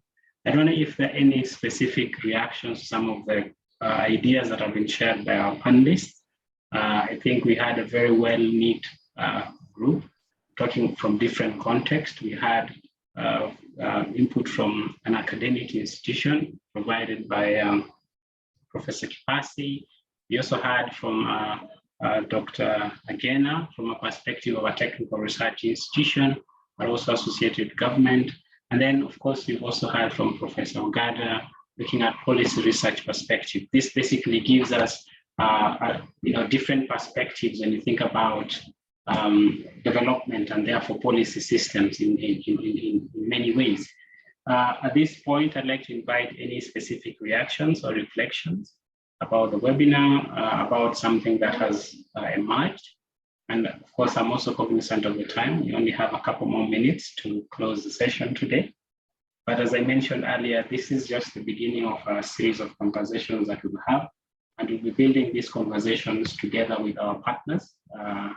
I don't know if there are any specific reactions to some of the ideas that have been shared by our panelists. I think we had a very well-knit group talking from different contexts. We had input from an academic institution provided by Professor Kipasi. We also had from Dr. Agena from a perspective of a technical research institution, but also associated with government. And then, of course, we've also heard from Professor Ogada looking at policy research perspective. This basically gives us different perspectives when you think about development and therefore policy systems in many ways. At this point, I'd like to invite any specific reactions or reflections about the webinar, about something that has emerged. And of course, I'm also cognizant of the time. We only have a couple more minutes to close the session today. But as I mentioned earlier, this is just the beginning of a series of conversations that we'll have. And we'll be building these conversations together with our partners, of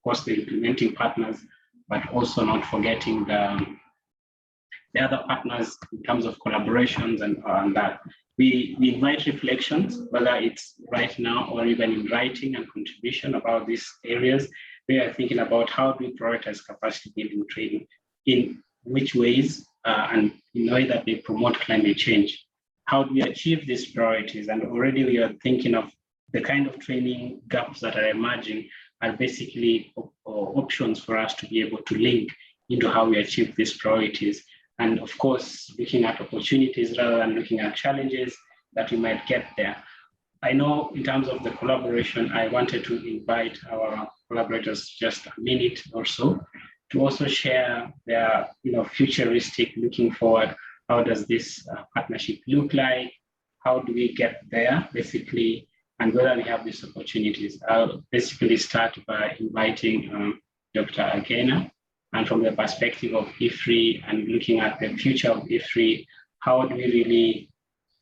course, the implementing partners, but also not forgetting the other partners in terms of collaborations and that. We invite reflections, whether it's right now or even in writing and contribution about these areas. We are thinking about how do we prioritize capacity building training, in which ways, and in a way that they promote climate change. How do we achieve these priorities? And already we are thinking of the kind of training gaps that are emerging are basically options for us to be able to link into how we achieve these priorities. And of course, looking at opportunities rather than looking at challenges that we might get there. I know in terms of the collaboration, I wanted to invite our collaborators just a minute or so to also share their futuristic looking forward. How does this partnership look like? How do we get there, basically, and whether we have these opportunities? I'll basically start by inviting Dr. Agena, and from the perspective of EEFRI and looking at the future of EEFRI, how do we really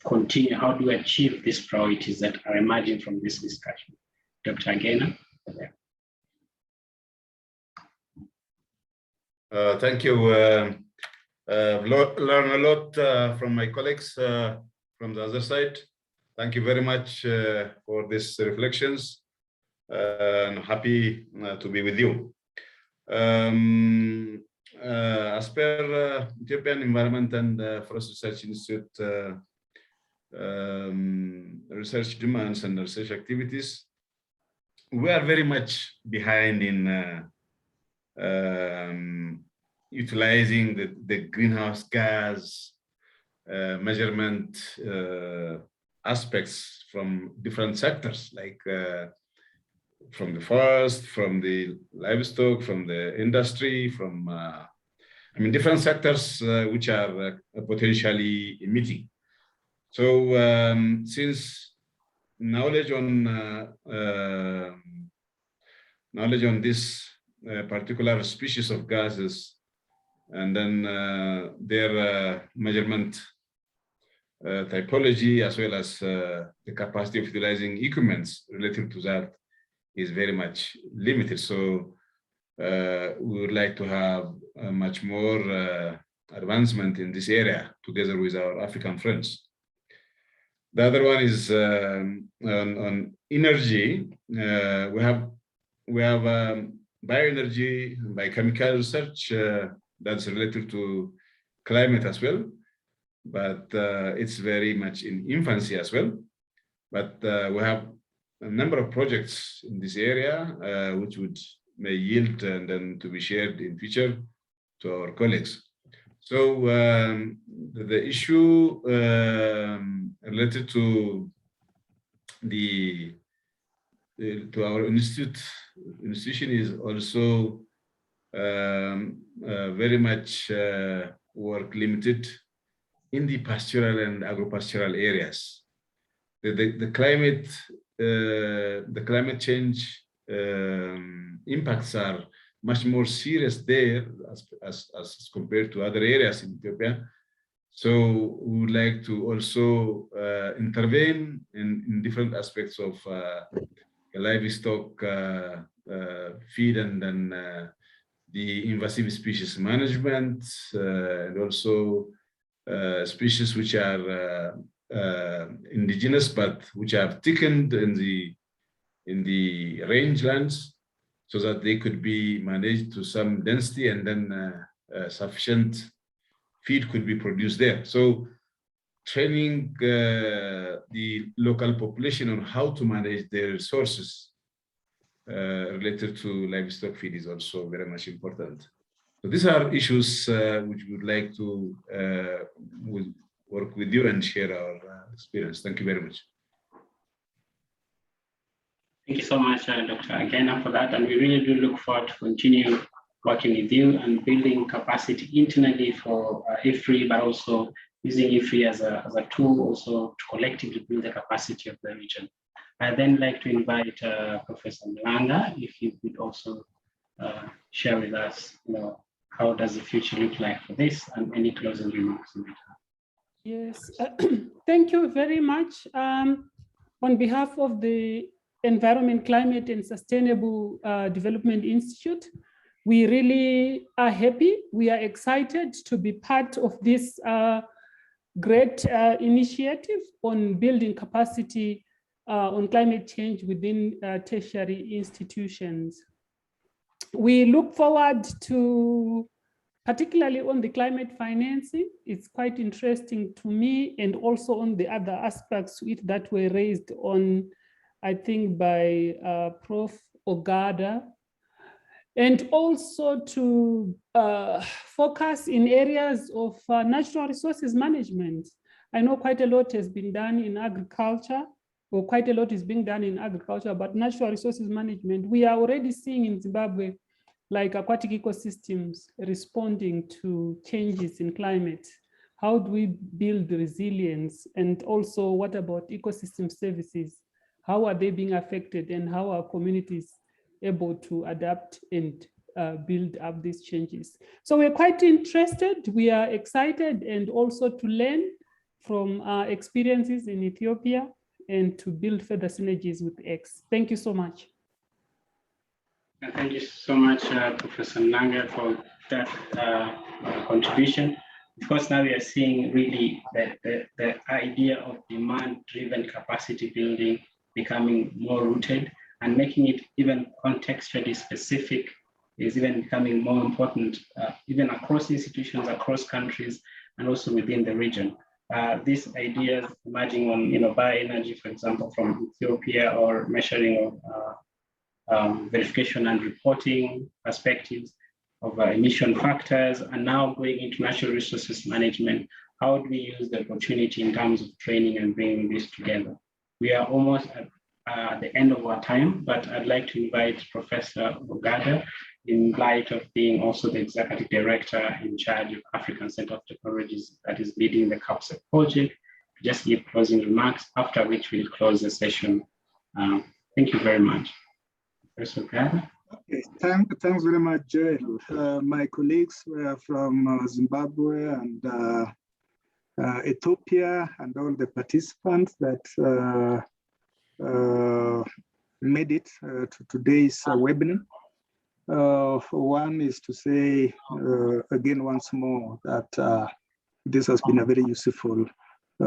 continue, how do we achieve these priorities that are emerging from this discussion? Dr. Agena. Thank you. Learn a lot from my colleagues from the other side. Thank you very much for these reflections. I'm happy to be with you. As per Ethiopian Environment and Forest Research Institute research demands and research activities, we are very much behind in utilizing the greenhouse gas measurement aspects from different sectors, like from the forest, from the livestock, from the industry, from different sectors which are potentially emitting. So since knowledge on this particular species of gases, and then their measurement typology, as well as the capacity of utilizing equipments related to that, is very much limited. So we would like to have a much more advancement in this area together with our African friends. The other one is on energy. We have bioenergy, biochemical research that's related to climate as well, but it's very much in infancy as well. But we have a number of projects in this area which may yield and then to be shared in future to our colleagues. So the issue related to our institution is also very much work limited in the pastoral and agro-pastoral areas. The climate change impacts are much more serious there as compared to other areas in Ethiopia. So we would like to also intervene in different aspects of livestock feed and then the invasive species management, and also species which are indigenous but which have thickened in the rangelands, so that they could be managed to some density, and then sufficient feed could be produced there. So training the local population on how to manage their resources related to livestock feed is also very much important. So these are issues which we would like to work with you and share our experience. Thank you very much. Thank you so much, Dr. Agena, for that. And we really do look forward to continue working with you and building capacity internally for EEFRI, but also using EEFRI as a tool also to collectively build the capacity of the region. I'd then like to invite Professor Mlanga, if you could also share with us, how does the future look like for this, and any closing remarks you might have. Yes, thank you very much. On behalf of the Environment, Climate and Sustainable Development Institute, we really are happy. We are excited to be part of this great initiative on building capacity on climate change within tertiary institutions. We look forward to, particularly on the climate financing, it's quite interesting to me, and also on the other aspects that were raised on, I think, by Prof. Ogada, and also to focus in areas of natural resources management. I know quite a lot has been done in agriculture, or quite a lot is being done in agriculture, but natural resources management, we are already seeing in Zimbabwe, like aquatic ecosystems responding to changes in climate. How do we build resilience? And also, what about ecosystem services? How are they being affected, and how are communities able to adapt and build up these changes? So we're quite interested, we are excited, and also to learn from our experiences in Ethiopia and to build further synergies with X. Thank you so much. Thank you so much, Professor Mlanga, for that contribution. Of course, now we are seeing really the idea of demand-driven capacity building becoming more rooted, and making it even contextually specific is even becoming more important, even across institutions, across countries, and also within the region. These ideas emerging on, bioenergy, for example, from Ethiopia, or measuring of verification and reporting perspectives of emission factors, and now going into natural resources management. How do we use the opportunity in terms of training and bringing this together? We are almost at the end of our time, but I'd like to invite Professor Ogada, in light of being also the Executive Director in charge of African Center of Technologies that is leading the CapCET project, to just give closing remarks, after which we'll close the session. Thank you very much. Professor Ogada. Okay, thanks very much, Joel. My colleagues were from Zimbabwe and Ethiopia, and all the participants that made it to today's webinar. One is to say again once more that this has been a very useful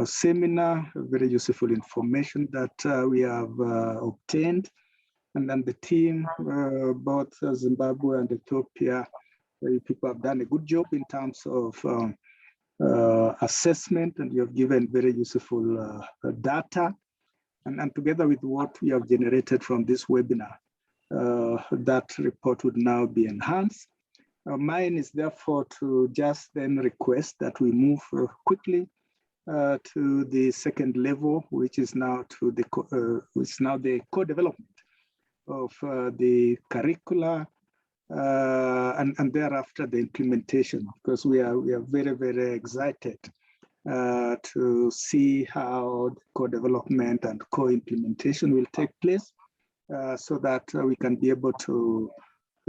seminar, very useful information that we have obtained, and then the team, both Zimbabwe and Ethiopia, people have done a good job in terms of assessment, and you have given very useful data, and together with what we have generated from this webinar, that report would now be enhanced. Mine is therefore to just then request that we move quickly to the second level, which is now the co-development of the curricula, and thereafter the implementation, because we are very, very excited to see how the co-development and co-implementation will take place, so that we can be able to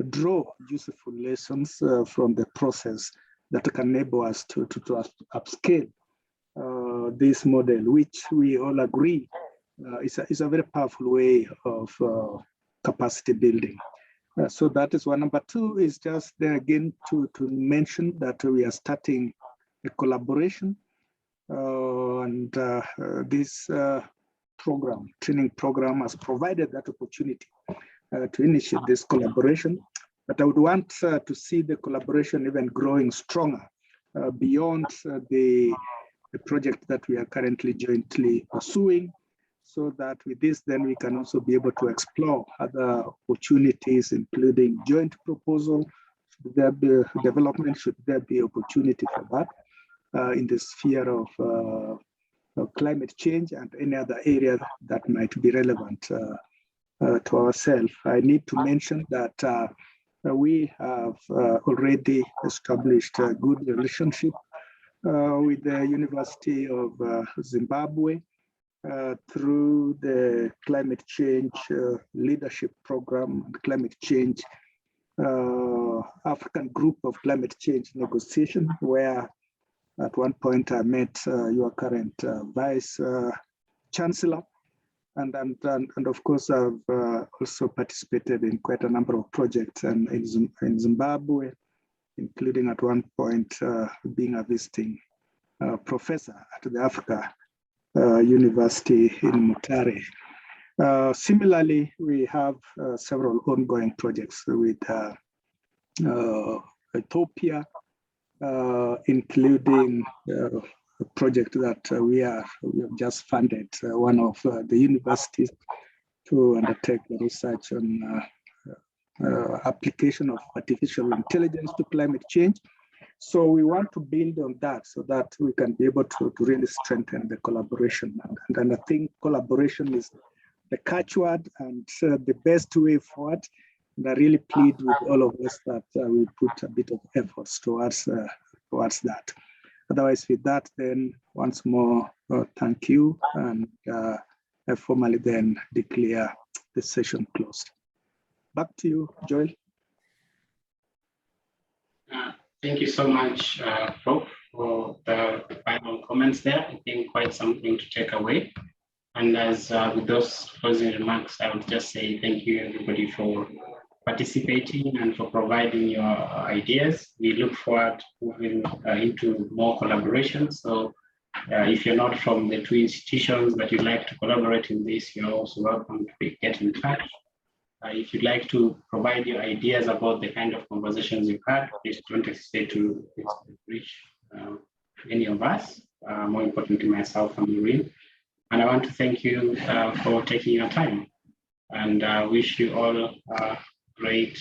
draw useful lessons from the process that can enable us to upscale this model, which we all agree is a very powerful way of capacity building. So that is one. Number two is just there again to mention that we are starting a collaboration, and this training program has provided that opportunity to initiate this collaboration. But I would want to see the collaboration even growing stronger beyond the project that we are currently jointly pursuing, so that with this then we can also be able to explore other opportunities, including joint proposal. Should there be development, should there be opportunity for that in the sphere of climate change and any other area that might be relevant to ourselves. I need to mention that we have already established a good relationship with the University of Zimbabwe through the climate change leadership program and climate change African group of climate change negotiation, where at one point I met your current Vice Chancellor. And of course, I've also participated in quite a number of projects in Zimbabwe, including at one point being a visiting professor at the Africa University in Mutare. Similarly, we have several ongoing projects with Ethiopia, including a project that we have just funded one of the universities to undertake the research on application of artificial intelligence to climate change. So we want to build on that so that we can be able to really strengthen the collaboration. And I think collaboration is the catchword and the best way forward. And I really plead with all of us that we put a bit of efforts towards that. Otherwise, with that, then once more, thank you, and I formally then declare the session closed. Back to you, Joel. Thank you so much, Prof, for the final comments there. I think quite something to take away. And as with those closing remarks, I would just say thank you, everybody, for participating and for providing your ideas. We look forward to moving into more collaboration. So if you're not from the two institutions but you'd like to collaborate in this, you're also welcome to get in touch. If you'd like to provide your ideas about the kind of conversations you've had, please don't hesitate to reach any of us, more importantly myself and Maureen. And I want to thank you for taking your time, and wish you all a great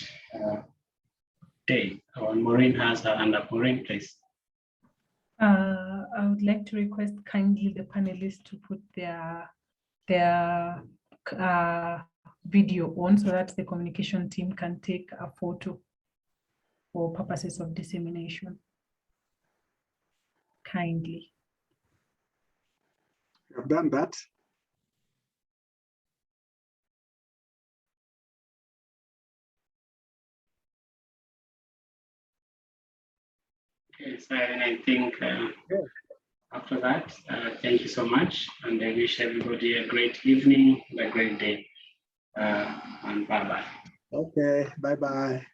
day. Maureen has her hand up. Maureen, please. I would like to request kindly the panelists to put their video on so that the communication team can take a photo for purposes of dissemination. Kindly. I've done that. Okay, so I think after that, thank you so much, and I wish everybody a great evening and a great day. And bye-bye. Okay, bye-bye.